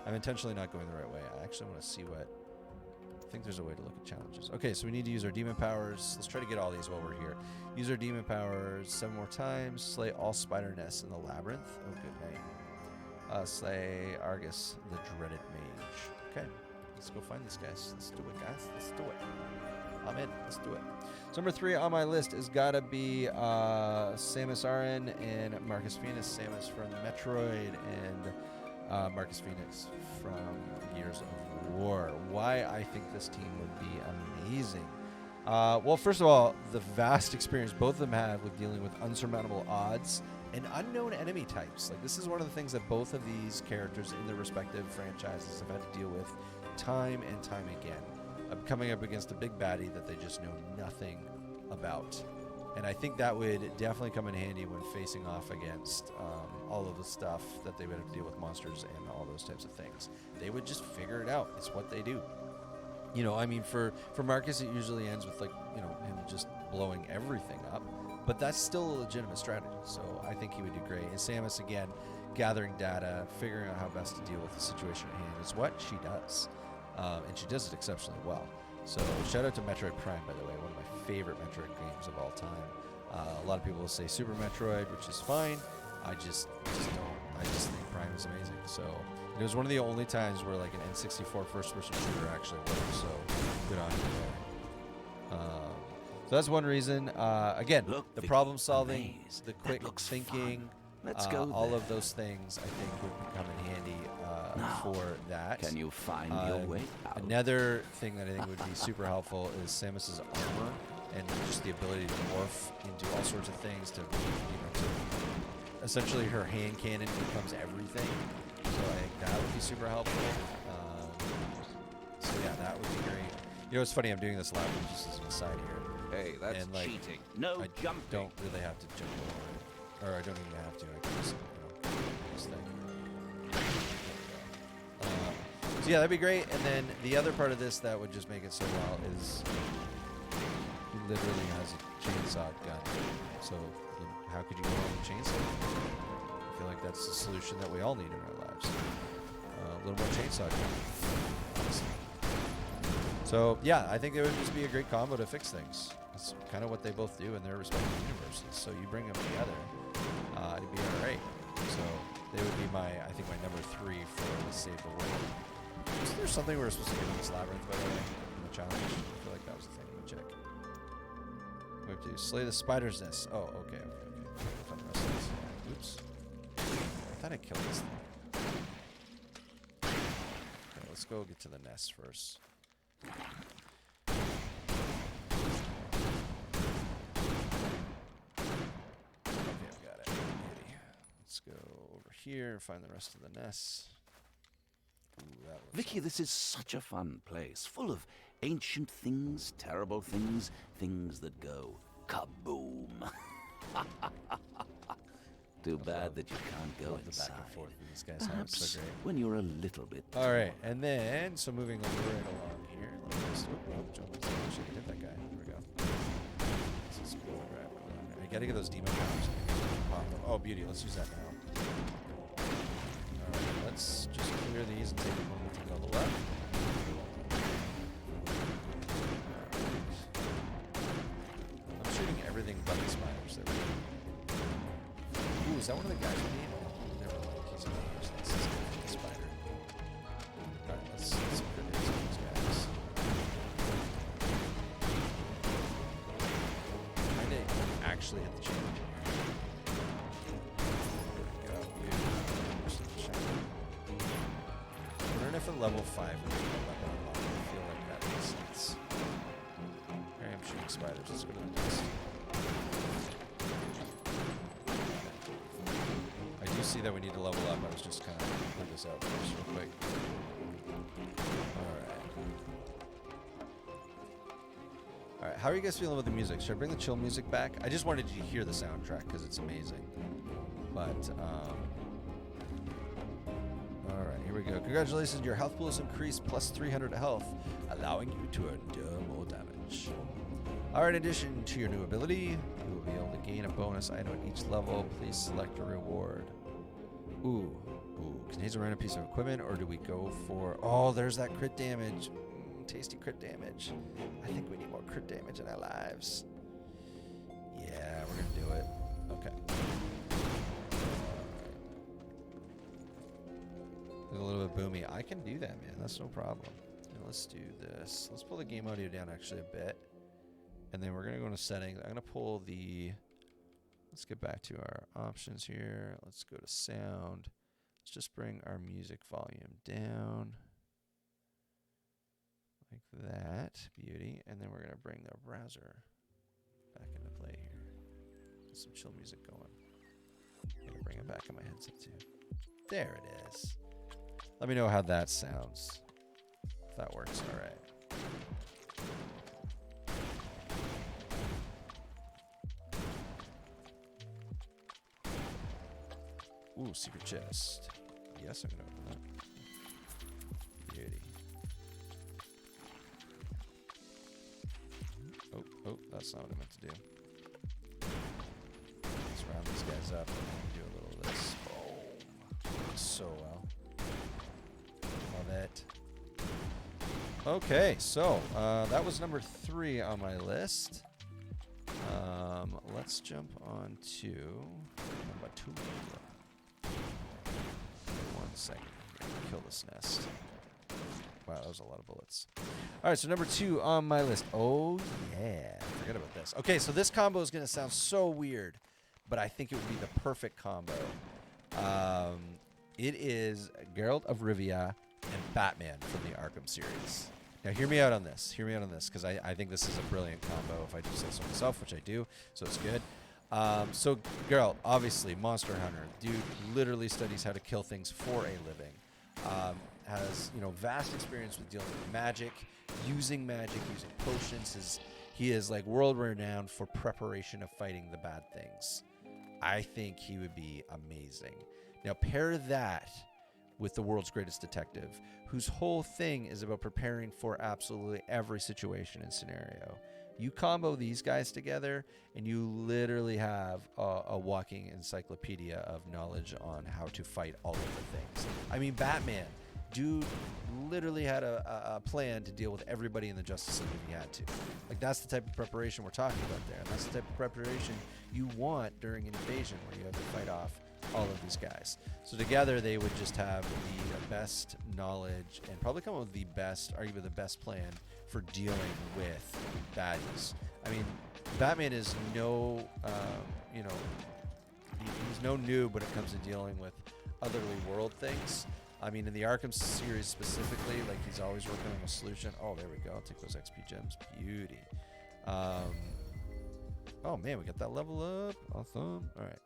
I'm intentionally not going the right way. I actually want to see what... I think there's a way to look at challenges. Okay, so we need to use our demon powers. Let's try to get all these while we're here. Use our demon powers 7 more times. Slay all spider nests in the labyrinth. Oh, good name. Slay Argus, the dreaded mage. Okay, let's go find these guys. Let's do it, guys. Let's do it. I'm in. Let's do it. So number 3 on my list is gotta be Samus Aran and Marcus Phoenix. Samus from Metroid and Marcus Phoenix from Gears of War. Why I think this team would be amazing. Well, first of all, the vast experience both of them have with dealing with unsurmountable odds and unknown enemy types. Like, this is one of the things that both of these characters in their respective franchises have had to deal with time and time again. Coming up against a big baddie that they just know nothing about. And I think that would definitely come in handy when facing off against all of the stuff that they would have to deal with, monsters and all those types of things. They would just figure it out. It's what they do. You know, I mean, for Marcus, it usually ends with, like, you know, him just blowing everything up. But that's still a legitimate strategy. So I think he would do great. And Samus, again, gathering data, figuring out how best to deal with the situation at hand is what she does. And she does it exceptionally well. So shout out to Metroid Prime, by the way, one of my favorite Metroid games of all time. A lot of people will say Super Metroid, which is fine. I just don't. I just think Prime is amazing. So it was one of the only times where like an N64 first-person shooter actually worked. So good on you there. So that's one reason. Again, the problem solving, the quick thinking, Let's go all there. of those things I think would come in handy for that. Can you find your way out? Another thing that I think would be super helpful is Samus's armor and just the ability to morph into all sorts of things to, essentially her hand cannon becomes everything. So I think that would be super helpful. So yeah, that would be great. You know, it's funny, I'm doing this live just as an aside here. Hey, that's and, like, cheating. No I jumping. don't really have to jump over it. Or I don't even have to. I can just, this thing. So yeah, that'd be great. And then the other part of this that would just make it so well is he literally has a chainsaw gun. So how could you go wrong with chainsaw? I feel like that's the solution that we all need in our lives. A little more chainsaw gun. Honestly. So yeah, I think it would just be a great combo to fix things. That's kind of what they both do in their respective universes. So you bring them together, it'd be all right. So they would be I think my number 3 for the Save the World. Is there something we were supposed to do in this labyrinth, by the way, in the challenge? I feel like that was the thing. Let me check. We have to slay the spider's nest. Oh, okay. Find the rest of this. Oops. I thought I killed this thing. Okay, let's go get to the nest first. Okay, I've got it. Beauty. Let's let's go over here and find the rest of the nests. Ooh, that looks Vicky, this is such a fun place, full of ancient things, terrible things, things that go kaboom. Too bad that you can't go love the inside. back and forth that these guys have. It's Perhaps so great. when you're a little bit. All right, and then so moving over right along here. Let's just, jump into that. Shit, hit that guy. There we go. Let's just go right along there. I gotta get those demon powers. Oh, beauty. Let's use that now. All right, let's just clear these and take a moment to level up. I'm shooting everything but the spiders. There we go. Ooh, is that one of the guys we need? Never mind. He's another person. This is the spider. Alright, let's clear these guys. I didn't actually hit the challenge here. There we go. I'm wondering if at level 5 we can get that unlocked. I feel like that makes sense. Here I am shooting spiders. Let's go to the next. I do see that we need to level up. I was just kind of putting this out first real quick. Alright, how are you guys feeling with the music? Should I bring the chill music back? I just wanted you to hear the soundtrack because it's amazing. But, alright, here we go. Congratulations, your health pool is increased plus 300 health, allowing you to endure more damage. Alright, in addition to your new ability, you will be able to gain a bonus item at each level. Please select a reward. Ooh. Can Hazel run a piece of equipment, or do we go for... Oh, there's that crit damage. Tasty crit damage. I think we need more crit damage in our lives. Yeah, we're going to do it. Okay. It's a little bit boomy. I can do that, man. That's no problem. Now let's do this. Let's pull the game audio down actually a bit. And then we're going to go into settings. I'm going to pull the... Let's get back to our options here. Let's go to sound. Let's just bring our music volume down. Like that. Beauty. And then we're going to bring the browser back into play here. Get some chill music going. I'm going to bring it back in my headset too. There it is. Let me know how that sounds. If that works all right. Ooh, secret chest. Yes, I'm gonna open that. Beauty. Oh, that's not what I meant to do. Let's round these guys up and do a little of this. Boom. So well. Love it. Okay, so that was number 3 on my list. Let's jump on to number 2. 1 second. Kill this nest. Wow, that was a lot of bullets. All right, so number 2 on my list. Oh, yeah. Forget about this. Okay, so this combo is going to sound so weird, but I think it would be the perfect combo. It is Geralt of Rivia and Batman from the Arkham series. Now, hear me out on this. Hear me out on this, because I think this is a brilliant combo, if I do say so myself, which I do, so it's good. So Geralt, obviously, monster hunter. Dude literally studies how to kill things for a living. Has, vast experience with dealing with magic, using potions. He is like world renowned for preparation of fighting the bad things. I think he would be amazing. Now pair that with the world's greatest detective, whose whole thing is about preparing for absolutely every situation and scenario. You combo these guys together, and you literally have a walking encyclopedia of knowledge on how to fight all of the things. I mean, Batman, dude literally had a plan to deal with everybody in the Justice League if he had to. Like, that's the type of preparation we're talking about there. And that's the type of preparation you want during an invasion, where you have to fight off all of these guys. So together they would just have the best knowledge and probably come up with the best, arguably the best plan for dealing with baddies. I mean, Batman is no, he's no noob when it comes to dealing with otherly world things. I mean, in the Arkham series specifically, like, he's always working on a solution. Oh, there we go. I'll take those XP gems. Beauty. Oh man, we got that level up. Awesome. All right.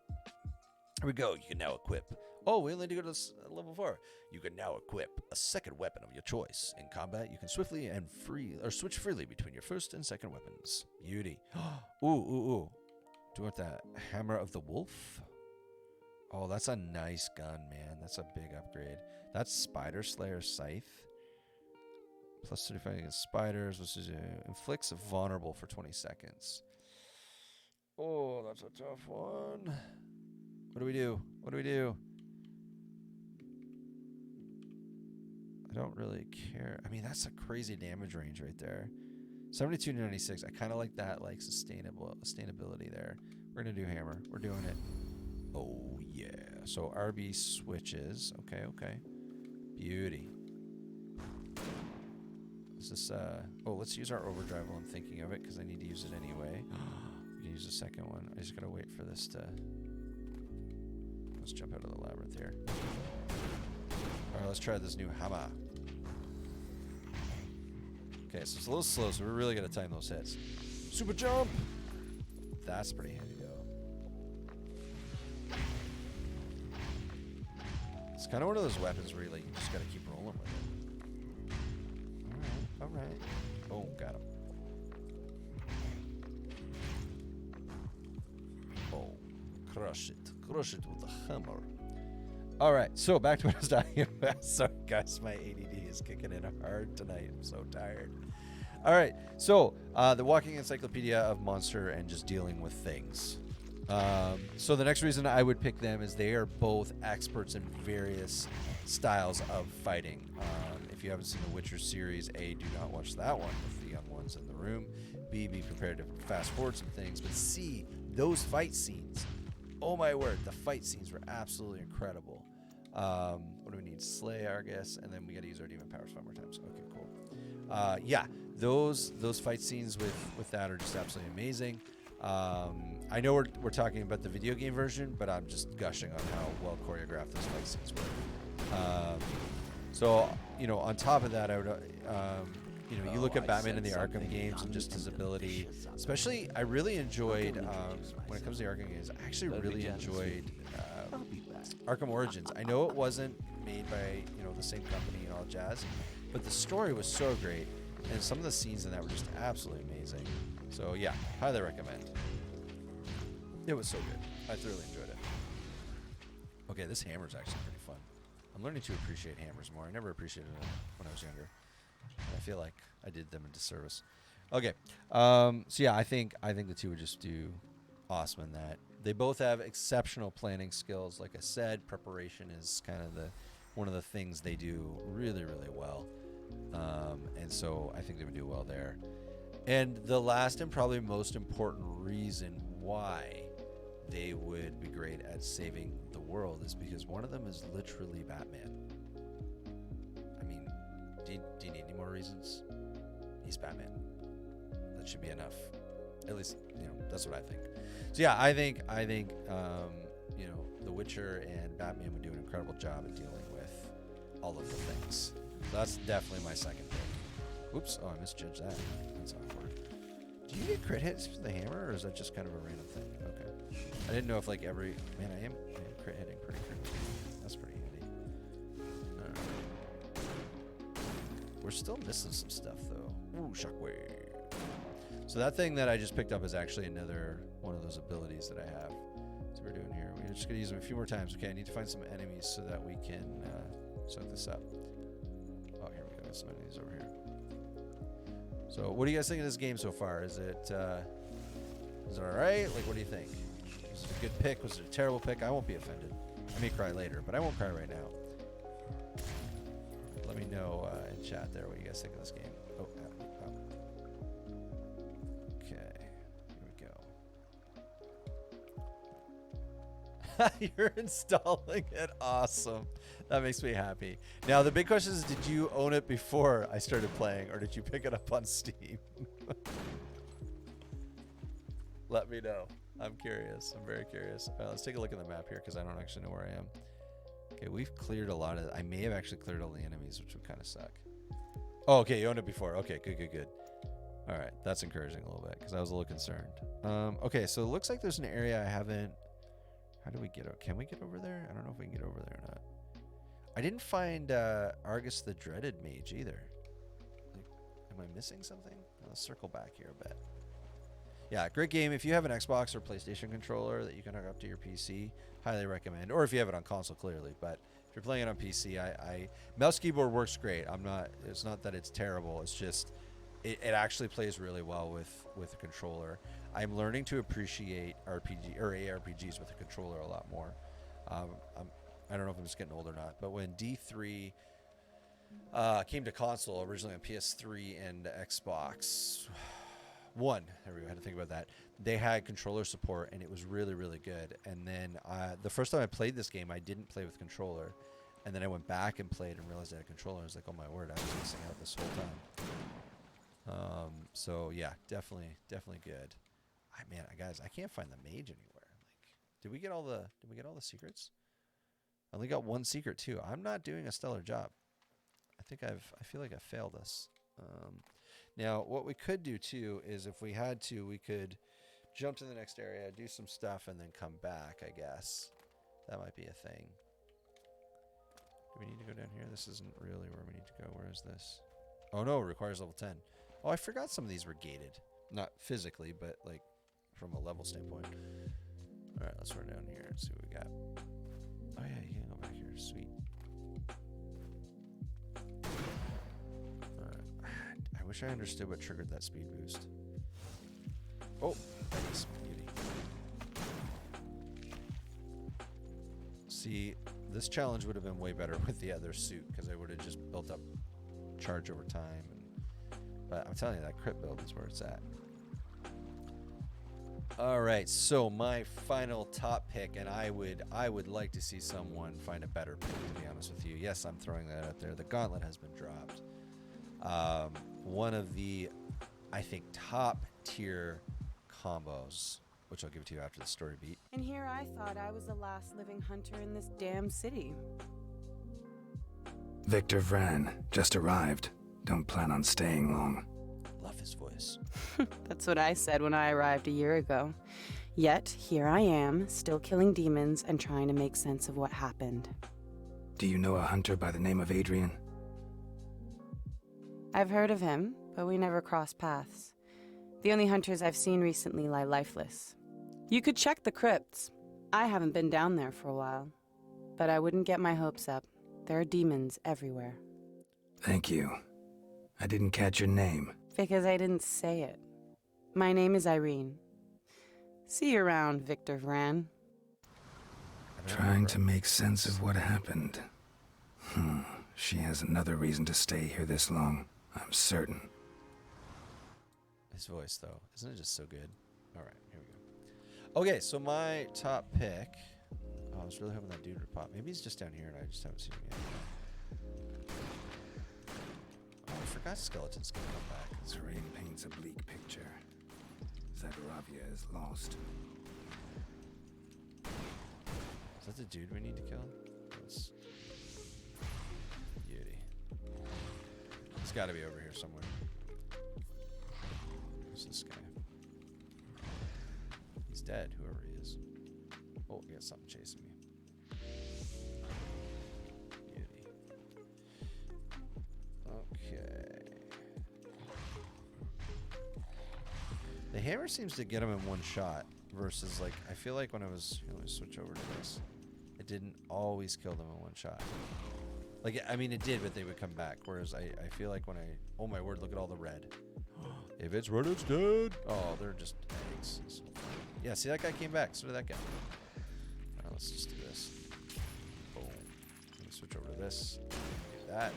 Here we go. You can now equip. Oh, we only need to go to level 4. You can now equip a second weapon of your choice. In combat, you can swiftly and switch freely between your first and second weapons. Beauty. Ooh, ooh, ooh. Do you want that Hammer of the Wolf? Oh, that's a nice gun, man. That's a big upgrade. That's Spider Slayer Scythe. Plus 35 against spiders, which is inflicts vulnerable for 20 seconds. Oh, that's a tough one. What do we do? What do we do? I don't really care. I mean, that's a crazy damage range right there. 72 to 96. I kind of like that, like sustainability there. We're gonna do hammer. We're doing it. Oh yeah. So RB switches. Okay, okay. Beauty. Is this oh, let's use our overdrive while I'm thinking of it, because I need to use it anyway. We can use the second one. I just gotta wait for this to. Let's jump out of the labyrinth here. Alright, let's try this new hammer. Okay, so it's a little slow, so we're really gonna time those hits. Super jump! That's pretty handy though. It's kind of one of those weapons where you just gotta keep rolling with it. Alright. Boom, got him. Oh, crush it. Crush it with a hammer. Alright, so back to what I was talking about. Sorry guys, my ADD is kicking in hard tonight. I'm so tired. Alright, so the walking encyclopedia of monster and just dealing with things. So the next reason I would pick them is they are both experts in various styles of fighting. If you haven't seen the Witcher series, A, do not watch that one with the young ones in the room. B, be prepared to fast forward some things. But C, those fight scenes. Oh my word, the fight scenes were absolutely incredible. What do we need? Slay, I guess, and then we got to use our demon powers 5 more times. Okay, cool. Yeah, those fight scenes with that are just absolutely amazing. I know we're talking about the video game version, but I'm just gushing on how well choreographed those fight scenes were. So, you know, on top of that, I would, you know, you look at Batman in the Arkham games and just his ability, especially, I really enjoyed, when it comes to the Arkham games, I actually really enjoyed Arkham Origins. I know it wasn't made by, you know, the same company and all jazz, but the story was so great, and some of the scenes in that were just absolutely amazing. So yeah, highly recommend. It was so good. I thoroughly enjoyed it. Okay, this hammer's actually pretty fun. I'm learning to appreciate hammers more. I never appreciated them when I was younger. I feel like I did them a disservice. Okay, so yeah, I think the two would just do awesome in that. They both have exceptional planning skills. Like I said, preparation is kind of one of the things they do really, really well. And so I think they would do well there. And the last and probably most important reason why they would be great at saving the world is because one of them is literally Batman. I mean, do you need any more reasons? He's Batman. That should be enough. At least, you know, that's what I think. So yeah, I think you know, The Witcher and Batman would do an incredible job at dealing with all of the things. So that's definitely my second pick. Oops, oh, I misjudged that. That's awkward. Do you get crit hits with the hammer, or is that just kind of a random thing? Okay. I didn't know if like every... Man, I am crit hitting pretty frequently. That's pretty handy. Alright. We're still missing some stuff, though. Ooh, shockwave. So that thing that I just picked up is actually another one of those abilities that I have. So we're doing here. We're just going to use them a few more times. Okay, I need to find some enemies so that we can set this up. Oh, here we go. There's some enemies over here. So what do you guys think of this game so far? Is it all right? Like, what do you think? Was it a good pick? Was it a terrible pick? I won't be offended. I may cry later, but I won't cry right now. Let me know in chat there what you guys think of this game. Oh. Okay, here we go. You're installing it. Awesome. That makes me happy. Now, the big question is, did you own it before I started playing, or did you pick it up on Steam? Let me know. I'm curious. I'm very curious. Let's take a look at the map here, because I don't actually know where I am. Okay, we've cleared a lot of... I may have actually cleared all the enemies, which would kind of suck. Oh, okay, you owned it before. Okay, good. All right, that's encouraging a little bit, because I was a little concerned. Okay, so it looks like there's an area I haven't How do we get over? Can we get over there? I don't know if we can get over there or not. I didn't find Argus the Dreaded Mage either. Like, am I missing something? Let's circle back here a bit. Yeah, great game. If you have an Xbox or PlayStation controller that you can hook up to your PC, highly recommend. Or if you have it on console, clearly. But if you're playing it on PC, mouse keyboard works great. It's not that it's terrible. It's just it actually plays really well with a controller. I'm learning to appreciate RPG or ARPGs with a controller a lot more. I don't know if I'm just getting old or not, but when D3 came to console, originally on PS3 and Xbox One, there we go, I had to think about that. They had controller support, and it was really, really good. And then the first time I played this game, I didn't play with controller. And then I went back and played and realized I had a controller. I was like, oh my word, I was missing out this whole time. So yeah, definitely good. Man, guys, I can't find the mage anywhere. Like, did we get all the secrets? I only got one secret too. I'm not doing a stellar job. I feel like I failed us. Now, what we could do too is if we had to, we could jump to the next area, do some stuff, and then come back, I guess. That might be a thing. Do we need to go down here? This isn't really where we need to go. Where is this? Oh no, it requires level 10. Oh, I forgot some of these were gated. Not physically, but like from a level standpoint. Alright, let's run down here and see what we got. Oh yeah, you can go back here. Sweet. I wish I understood what triggered that speed boost. Oh, nice beauty. See, this challenge would have been way better with the other suit because I would have just built up charge over time. But I'm telling you, that crit build is where it's at. All right, so my final top pick, and I would like to see someone find a better pick, to be honest with you. Yes, I'm throwing that out there. The gauntlet has been dropped. One of the, I think, top tier combos, which I'll give to you after the story beat. And here I thought I was the last living hunter in this damn city. Victor Vran just arrived. Don't plan on staying long. Love his voice. That's what I said when I arrived a year ago. Yet, here I am, still killing demons and trying to make sense of what happened. Do you know a hunter by the name of Adrian? I've heard of him, but we never crossed paths. The only hunters I've seen recently lie lifeless. You could check the crypts. I haven't been down there for a while. But I wouldn't get my hopes up. There are demons everywhere. Thank you. I didn't catch your name. Because I didn't say it. My name is Irene. See you around, Victor Vran. Trying to make sense of what happened. She has another reason to stay here this long, I'm certain. His voice, though. Isn't it just so good? All right, here we go. Okay, so my top pick. Oh, I was really hoping that dude would pop. Maybe he's just down here and I just haven't seen him yet. Oh, I forgot skeletons can come back. Serene paints a bleak picture. Zagoravia is lost. Is that the dude we need to kill? That's beauty. It's got to be over here somewhere. Who's this guy? He's dead, whoever he is. Oh, I got something chasing me. Beauty. Okay. The hammer seems to get him in one shot versus, like, I feel like when I was... Let me switch over to this. It didn't always kill them in one shot. Like, I mean, it did, but they would come back. Whereas I feel like when I... Oh, my word, look at all the red. If it's red, it's dead. Oh, they're just eggs. Yeah, see, that guy came back. So did that guy. All right, let's just do this. Boom. Let me switch over to this. Do that.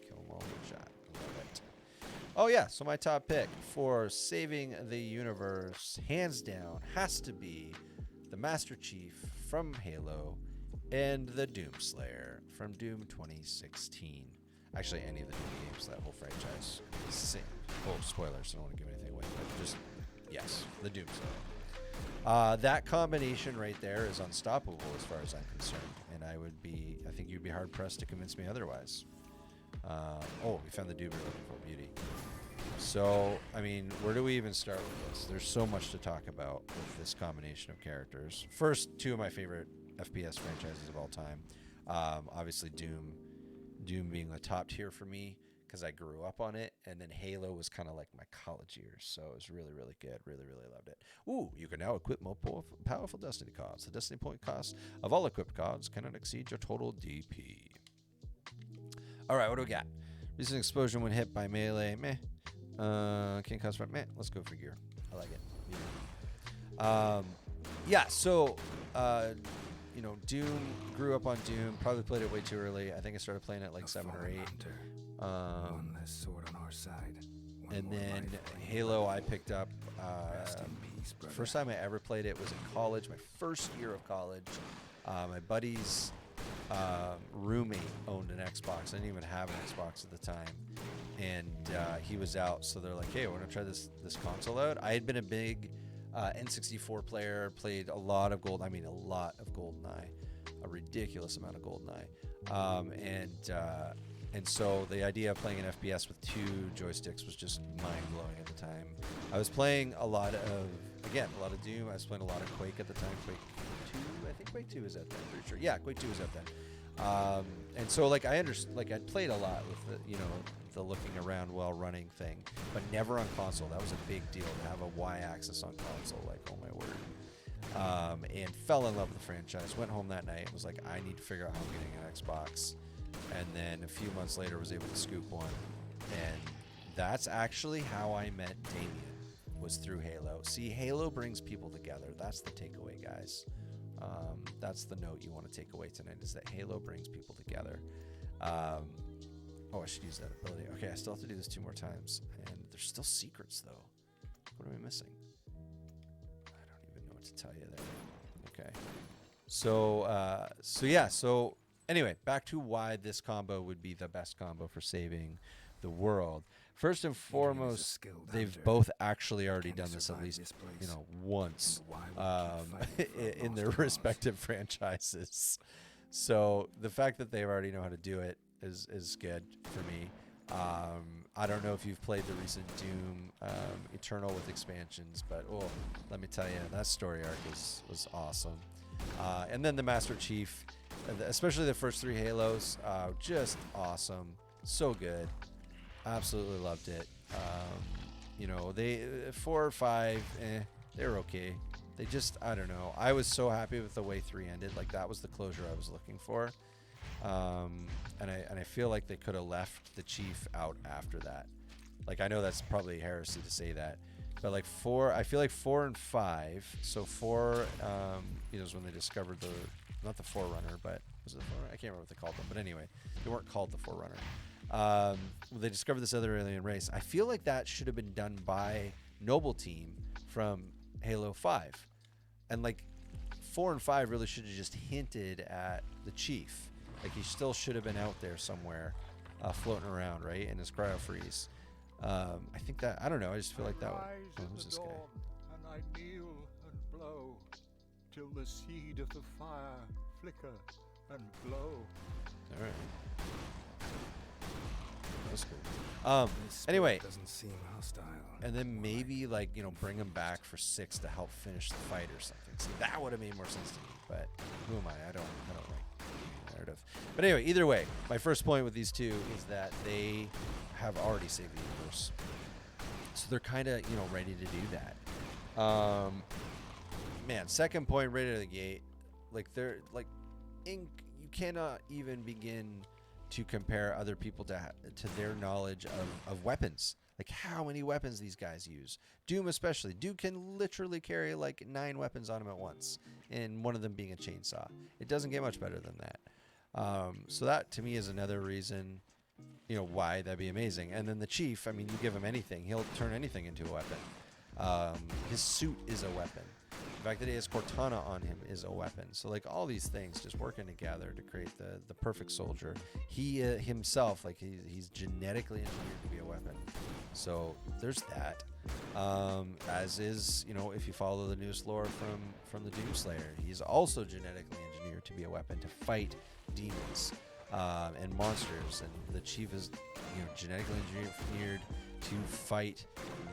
Kill them all in one shot. Love it. Oh, yeah, so my top pick for saving the universe, hands down, has to be the Master Chief from Halo and the Doomslayer from Doom 2016. Actually, any of the Doom games, that whole franchise. Same. Oh, spoilers, I don't want to give anything away, but just, yes, the Doomslayer. That combination right there is unstoppable as far as I'm concerned, and I think you'd be hard-pressed to convince me otherwise. Oh, we found the dude we're looking for, beauty. So, I mean, where do we even start with this? There's so much to talk about with this combination of characters. First, two of my favorite FPS franchises of all time. Obviously, Doom. Doom being the top tier for me because I grew up on it. And then Halo was kind of like my college years. So it was really, really good. Really, really loved it. Ooh, you can now equip more powerful Destiny cards. The Destiny point cost of all equipped cards cannot exceed your total DP. All right, what do we got? Recent explosion when hit by melee. Meh. Can't cost for meh. Let's go for gear. I like it. Yeah. So, you know, Doom, grew up on Doom. Probably played it way too early. I think I started playing it like 7 or 8. One less sword on our side. And then Halo, I picked up. Rest in peace, brother. First time I ever played it was in college. My first year of college. My buddy's roommate owned an Xbox. I didn't even have an Xbox at the time, and he was out, so they're like, hey, want to try this console out? I had been a big N64 player, played a lot of GoldenEye, a ridiculous amount of GoldenEye, and so the idea of playing an FPS with 2 joysticks was just mind-blowing at the time. I was playing a lot of Doom. I was playing a lot of Quake at the time. Quake 2, I think Quake 2 was out then. Pretty sure. Yeah, Quake 2 was out then. And so like I played a lot with the looking around while running thing, but never on console. That was a big deal to have a Y-axis on console. Like, oh my word. And fell in love with the franchise. Went home that night and was like, I need to figure out how I'm getting an Xbox. And then a few months later was able to scoop one. And that's actually how I met Damien, was through Halo. See, Halo brings people together. That's the takeaway, guys. That's the note you want to take away tonight, is that Halo brings people together. I should use that ability. Okay, I still have to do this 2 more times. And there's still secrets, though. What am I missing? I don't even know what to tell you there. Okay. So anyway, back to why this combo would be the best combo for saving the world. First and foremost, they've both actually already done this at least, once in their respective franchises. So the fact that they already know how to do it is good for me. I don't know if you've played the recent Doom Eternal with expansions, but let me tell you, that story arc was awesome. And then the Master Chief, especially the first 3 Halos, just awesome, so good. Absolutely loved it. They 4 or 5, they're okay. They just, I don't know. I was so happy with the way 3 ended. Like, that was the closure I was looking for. And I feel like they could have left the Chief out after that. Like, I know that's probably heresy to say that, but like 4, I feel like 4 and 5. So 4, is when they discovered not the Forerunner, but was it the Forerunner? I can't remember what they called them. But anyway, they weren't called the Forerunner. They discovered this other alien race. I feel like that should have been done by Noble Team from Halo 5. And like 4 and 5 really should have just hinted at the Chief. Like, he still should have been out there somewhere, floating around, right, in his cryo freeze. I think that, I don't know, I just feel like that would, who's this guy? And I kneel and blow till the seed of the fire flicker and glow. All right. That's cool. Anyway, doesn't seem hostile. And then maybe bring him back for 6 to help finish the fight or something. See, that would have made more sense to me. But who am I? I don't like the narrative. But anyway, either way, my first point with these two is that they have already saved the universe, so they're kind of ready to do that. Man, second point right out of the gate, they're you cannot even begin to compare other people to their knowledge of weapons. Like, how many weapons these guys use. Doom especially. Doom can literally carry 9 weapons on him at once, and one of them being a chainsaw. It doesn't get much better than that. So that, to me, is another reason, why that'd be amazing. And then the Chief, I mean, you give him anything, he'll turn anything into a weapon. His suit is a weapon. The fact that he has Cortana on him is a weapon. So all these things just working together to create the perfect soldier. He himself, he's genetically engineered to be a weapon. So there's that. As is, if you follow the newest lore from the Doomslayer, he's also genetically engineered to be a weapon to fight demons and monsters. And the Chief is genetically engineered to fight,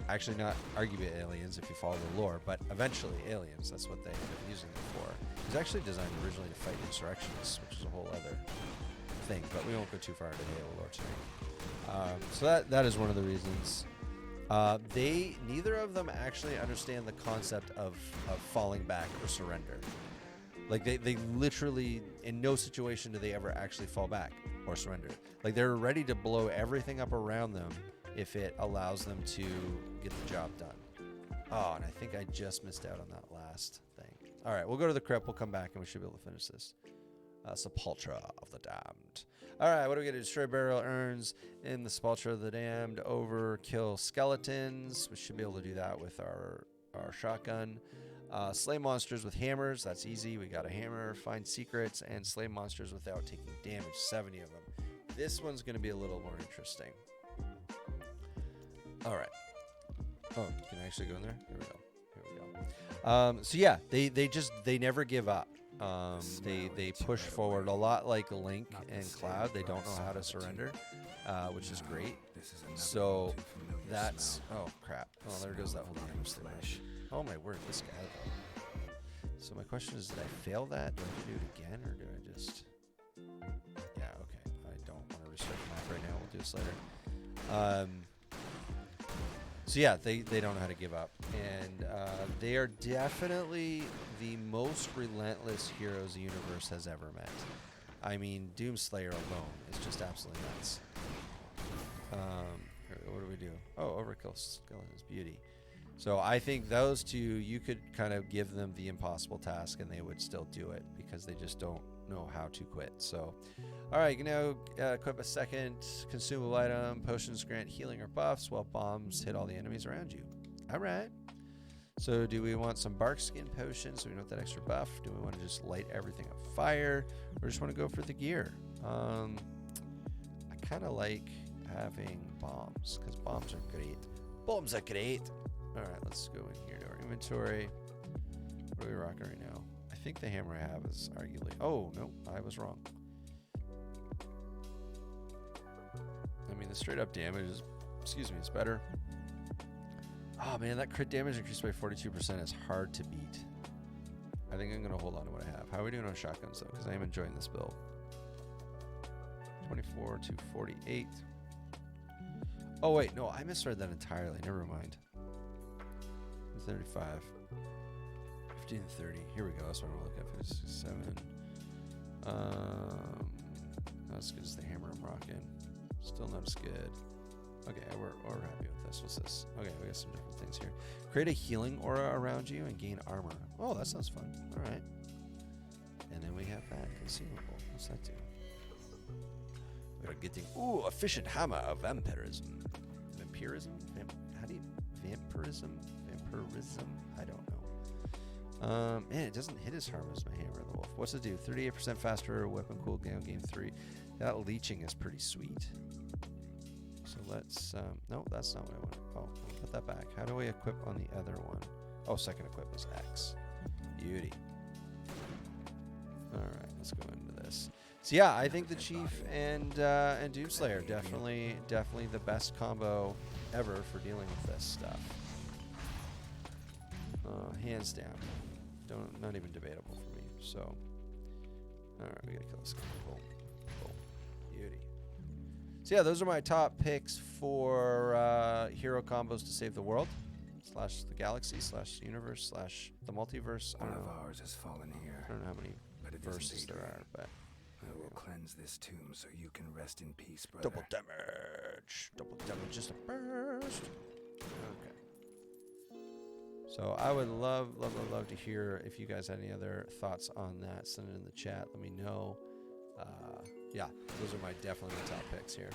actually not arguably aliens if you follow the lore, but eventually aliens. That's what they end up using it for. It was actually designed originally to fight insurrectionists, which is a whole other thing, but we won't go too far into Halo lore tonight. So that is one of the reasons. Neither of them actually understand the concept of falling back or surrender. Like they literally, in no situation do they ever actually fall back or surrender. Like they're ready to blow everything up around them if it allows them to get the job done. Oh, and I think I just missed out on that last thing. All right, we'll go to the crypt. We'll come back and we should be able to finish this. Sepulchre of the Damned. All right, what do we get? Destroy burial urns in the Sepulchre of the Damned. Overkill skeletons. We should be able to do that with our shotgun. Slay monsters with hammers. That's easy. We got a hammer. Find secrets and slay monsters without taking damage. 70 of them. This one's going to be a little more interesting. All right. Oh, can I actually go in there? Here we go. So yeah, they never give up. They push forward a lot like Link and Cloud. They don't know how to surrender, which is great. So that's, oh crap. Oh, there goes that whole damage thing. Oh my word, this guy though. So my question is, did I fail that? Do I have to do it again, or do I just? Yeah, okay. I don't want to restart the map right now. We'll do this later. So yeah, they don't know how to give up, and they are definitely the most relentless heroes the universe has ever met. I mean, Doomslayer alone is just absolutely nuts. What do we do? Oh, Overkill Skeleton's beauty. So I think those two, you could kind of give them the impossible task and they would still do it because they just don't know how to quit. So, all right, you can now equip a second consumable item. Potions grant healing or buffs while bombs hit all the enemies around you. All right. So do we want some bark skin potions so we don't have that extra buff? Do we want to just light everything on fire? Or just want to go for the gear? I kind of like having bombs because bombs are great. Bombs are great. All right, let's go in here to our inventory. What are we rocking right now? I think the hammer I have is arguably... Oh, no, I was wrong. I mean, the straight up damage is... Excuse me, it's better. Oh, man, that crit damage increased by 42% is hard to beat. I think I'm going to hold on to what I have. How are we doing on shotguns, though? Because I am enjoying this build. 24 to 48. Oh, wait, no, I misread that entirely. Never mind. 35. 15 to 30. Here we go. That's what I'm looking at. 57. Not as good as the hammer I'm rocking. Still not as good. Okay, we're happy with this. What's this? Okay, we got some different things here. Create a healing aura around you and gain armor. Oh, that sounds fun. All right. And then we have that consumable. What's that do? We're getting efficient hammer of vampirism. Vampirism? How do you vampirism? Vampirism? I don't know. Man, it doesn't hit as hard as my hammer of the wolf. What's it do? 38% faster weapon cooldown, game 3. That leeching is pretty sweet. So let's no, that's not what I want. Oh, I'll put that back. How do we equip on the other one? Oh, second equip is X. Beauty. All right, let's go into this. So yeah, I think the Chief and Doomslayer definitely the best combo ever for dealing with this stuff. Hands down. Not even debatable for me. So, all right, we gotta kill this guy. Boom, boom, beauty. So yeah, those are my top picks for hero combos to save the world, / the galaxy, / universe, / the multiverse. I don't know. One of ours has fallen here. I don't know how many But it verses isn't there Adrian. are, but I will cleanse this tomb so you can rest in peace, brother. double damage, just a burst. Okay. So I would love to hear if you guys had any other thoughts on that. Send it in the chat. Let me know. Yeah, those are definitely my top picks here.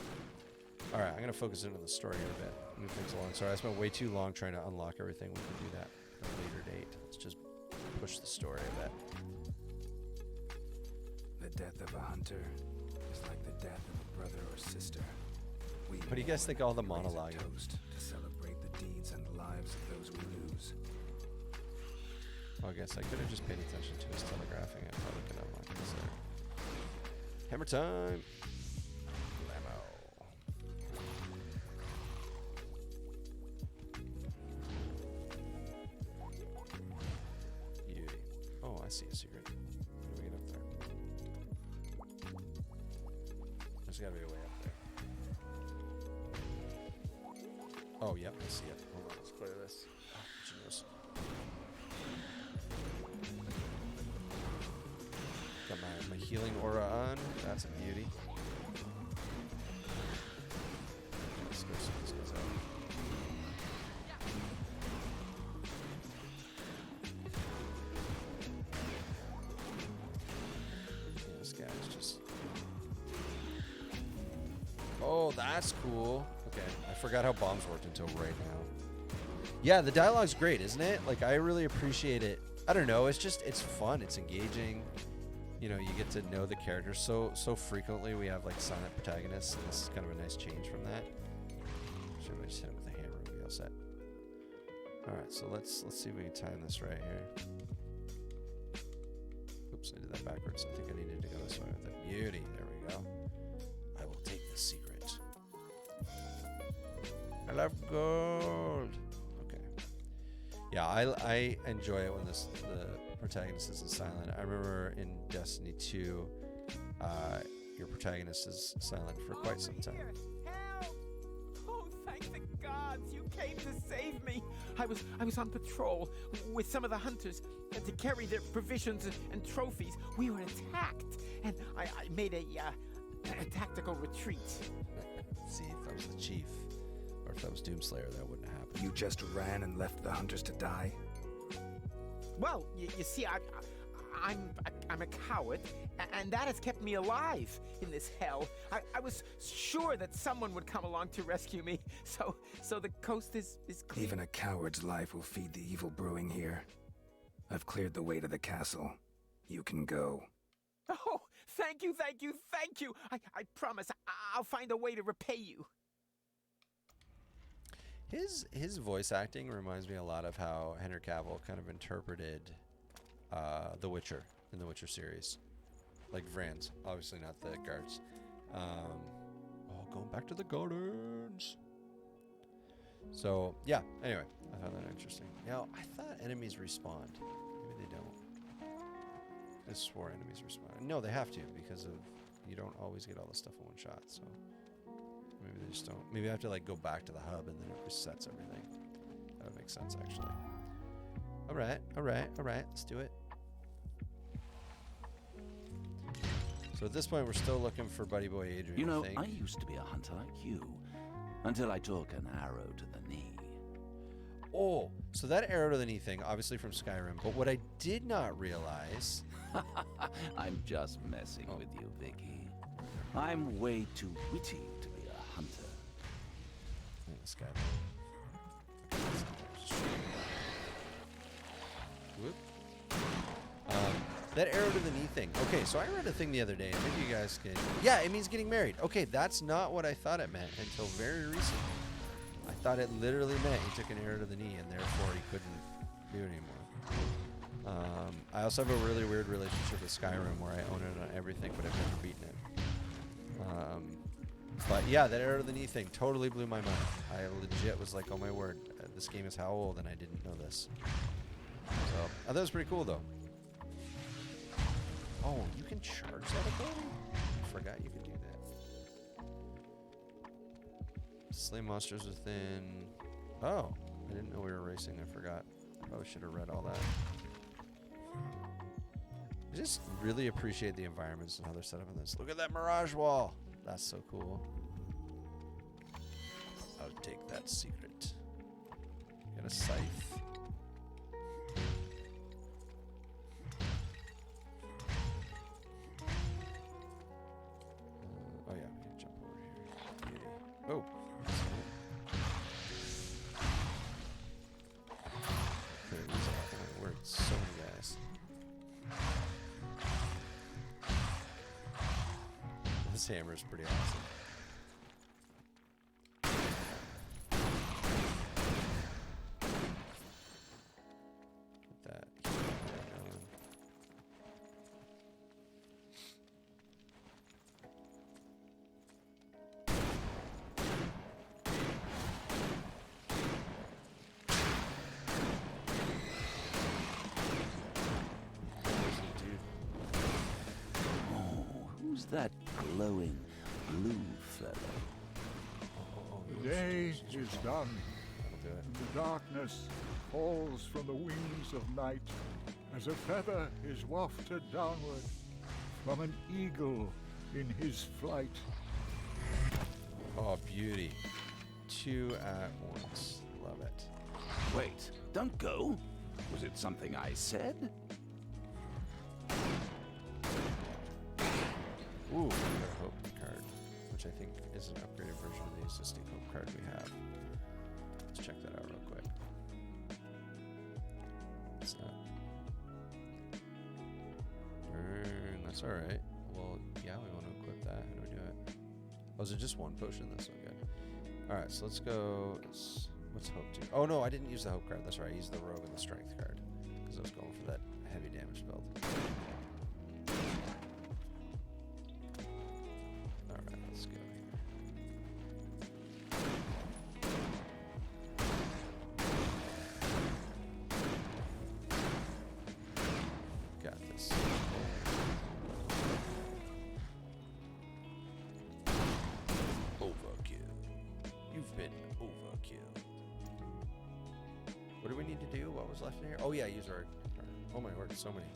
All right, I'm gonna focus in on the story here a bit. Move things along. Sorry, I spent way too long trying to unlock everything. We can do that at a later date. Let's just push the story a bit. The death of a hunter is like the death of a brother or sister. We What do you guys think of all the monologue? raise a toast to celebrate the deeds and lives of those we lose. Well, I guess I could have just paid attention to his telegraphing. I probably could have unlocked this there. Hammer time. Blammo. see a secret. How do we get up there? There's gotta be a way up there. Oh, yep, I see it. Hold on, let's clear this. Oh, jeez. Got my healing aura on. That's a beauty. Let's go see this goes out. Yeah, this guy's just... Oh, that's cool. Okay, I forgot how bombs worked until right now. Yeah, the dialogue's great, isn't it? Like, I really appreciate it. I don't know, it's just, it's fun, it's engaging. You know, you get to know the characters so frequently. We have like silent protagonists, and this is kind of a nice change from that. Should I just hit him with a hammer and be all set? All right, so let's see if we can time this right here. Oops, I did that backwards. I think I needed to go this way with it. Beauty, there we go. I will take the secret. I love gold. Okay. Yeah, I enjoy it when the protagonist isn't silent. I remember in Destiny 2, your protagonist is silent for quite some time. Help! Oh, thank the gods you came to save me. I was on patrol with some of the hunters to carry their provisions and trophies. We were attacked, and I made a tactical retreat. See, if that was the chief, or if that was Doomslayer, that wouldn't happen. You just ran and left the hunters to die? Well, you see, I'm a coward, and that has kept me alive in this hell. I was sure that someone would come along to rescue me, so the coast is clear. Even a coward's life will feed the evil brewing here. I've cleared the way to the castle. You can go. Oh, thank you. I promise I'll find a way to repay you. His voice acting reminds me a lot of how Henry Cavill kind of interpreted The Witcher in the Witcher series. Like Vrans, obviously not the guards. Going back to the gardens. So, yeah, anyway, I found that interesting. Now, I thought enemies respawned. Maybe they don't. I swore enemies respawn. No, they have to, because of you don't always get all the stuff in one shot, so... Maybe they just don't. Maybe I have to like go back to the hub and then it resets everything. That would make sense, actually. All right. Let's do it. So at this point, we're still looking for Buddy Boy Adrian. You know, I I used to be a hunter like you, until I took an arrow to the knee. Oh, so that arrow to the knee thing, obviously from Skyrim. But what I did not realize. I'm just messing with you, Vicky. I'm way too witty to be a hunter. This guy. Whoop. That arrow to the knee thing. Okay, so I read a thing the other day, and maybe you guys can... Yeah, it means getting married. Okay, that's not what I thought it meant until very recently. I thought it literally meant he took an arrow to the knee, and therefore he couldn't do it anymore. I also have a really weird relationship with Skyrim, where I own it on everything, but I've never beaten it. But yeah, that arrow to the knee thing totally blew my mind. I legit was like, oh my word, this game is how old, and I didn't know this. So, I thought it was pretty cool, though. Oh, you can charge that ability? I forgot you could do that. Slay monsters within... Oh, I didn't know we were racing, I forgot. I probably should have read all that. I just really appreciate the environments and how they're set up in this. Look at that mirage wall! That's so cool. I'll take that secret. Got a scythe. Oh yeah, we can jump over here. Beauty. Oh! Clear these out. Oh my word, so many guys. This hammer is pretty awesome. Get that going. Who's that glowing blue fellow? The day is done, That'll do it. and the darkness falls from the wings of night as a feather is wafted downward from an eagle in his flight. Oh, beauty. 2 at once. Love it. Wait, don't go. Was it something I said? Ooh, we got a hope card, which I think is an upgraded version of the existing hope card we have. Let's check that out real quick. What's that? That's alright. Well, yeah, we want to equip that. How do we do it? Oh, is it just one potion? That's not good. Alright, so let's go. What's hope do? Oh, no, I didn't use the hope card. That's right. I used the rogue and the strength card because I was going for that heavy damage build. Alright, let's go here. Got this. Overkill. You've been overkill. What do we need to do? What was left in here? Oh yeah, use our oh my word, so many.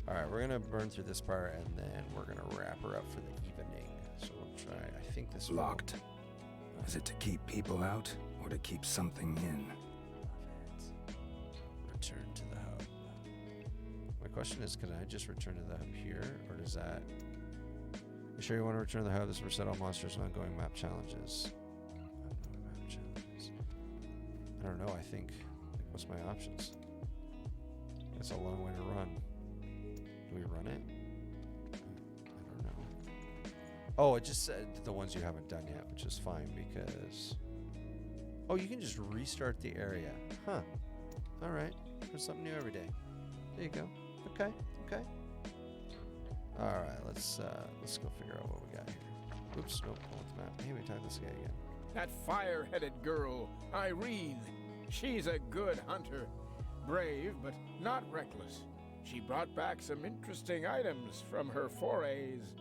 Alright, we're gonna burn through this part and then we're gonna wrap her up for the evening. So we'll try, I think this Locked. Is it to keep people out or to keep something in? Return to the hub. My question is, can I just return to the hub here, or does that... You sure you want to return to the hub? This will reset all monsters and ongoing map challenges. Ongoing map challenges. I don't know, I think... What's my options? It's a long way to run. Do we run it? I don't know. Oh, it just said the ones you haven't done yet, which is fine because... Oh, you can just restart the area. Huh. Alright. There's something new every day. There you go. Okay. Okay. Alright, let's go figure out what we got here. Oops, nope, pull the map. Hey, we talk this guy again. That fire-headed girl, Irene. She's a good hunter. Brave, but not reckless. She brought back some interesting items from her forays.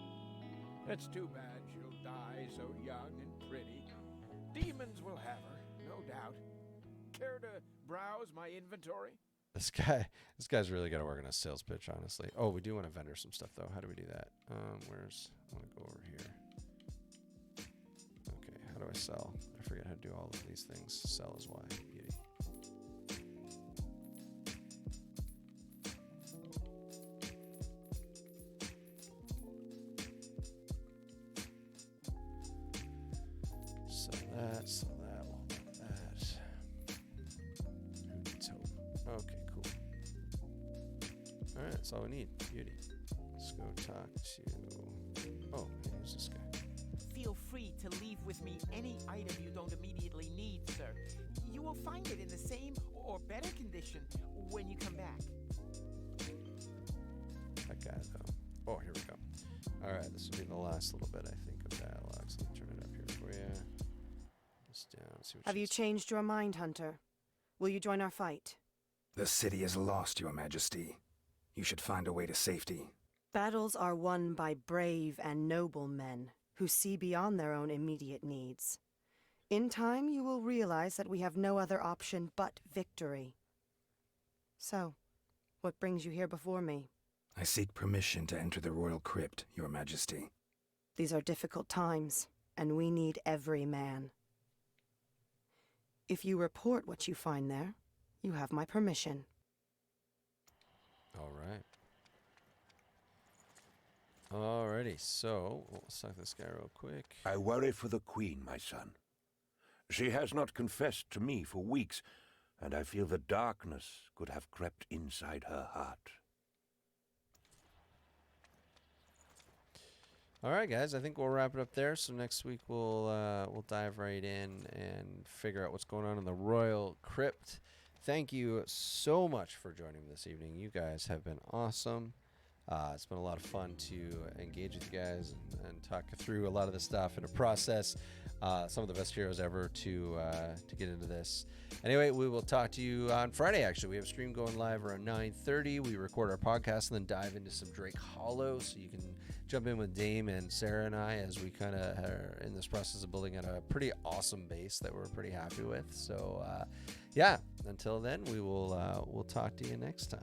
It's too bad she'll die so young and pretty. Demons will have her, no doubt. Care to browse my inventory? This guy's really got to work on a sales pitch, honestly. Oh, we do want to vendor some stuff, though. How do we do that? I want to go over here. Okay, how do I sell? I forget how to do all of these things. Sell is Y. Beauty. Sell that, we'll do that. Who needs hope? Okay, cool. Alright, that's all we need. Beauty. Let's go talk to... Oh, who's this guy? Feel free to leave with me any item you don't immediately need, sir. You will find it in the same or better condition when you come back. That guy, though. Oh, here we go. Alright, this will be the last little bit, I think, of dialogue. So let me turn it up here for you. Just down, see what Have you changed your mind, Hunter? Will you join our fight? The city is lost, Your Majesty. You should find a way to safety. Battles are won by brave and noble men who see beyond their own immediate needs. In time, you will realize that we have no other option but victory. So, what brings you here before me? I seek permission to enter the royal crypt, Your Majesty. These are difficult times, and we need every man. If you report what you find there, you have my permission. Alright. Alrighty, so we'll suck this guy real quick. I worry for the Queen, my son. She has not confessed to me for weeks, and I feel the darkness could have crept inside her heart. Alright guys, I think we'll wrap it up there. So next week we'll dive right in and figure out what's going on in the Royal Crypt. Thank you so much for joining me this evening. You guys have been awesome. It's been a lot of fun to engage with you guys and talk through a lot of the stuff in a process. some of the best heroes ever to get into this. Anyway, we will talk to you on Friday. Actually, we have a stream going live around 9:30. We record our podcast and then dive into some Drake Hollow, so you can jump in with Dame and Sarah and I as we kind of are in this process of building out a pretty awesome base that we're pretty happy with. So yeah, until then, we'll talk to you next time.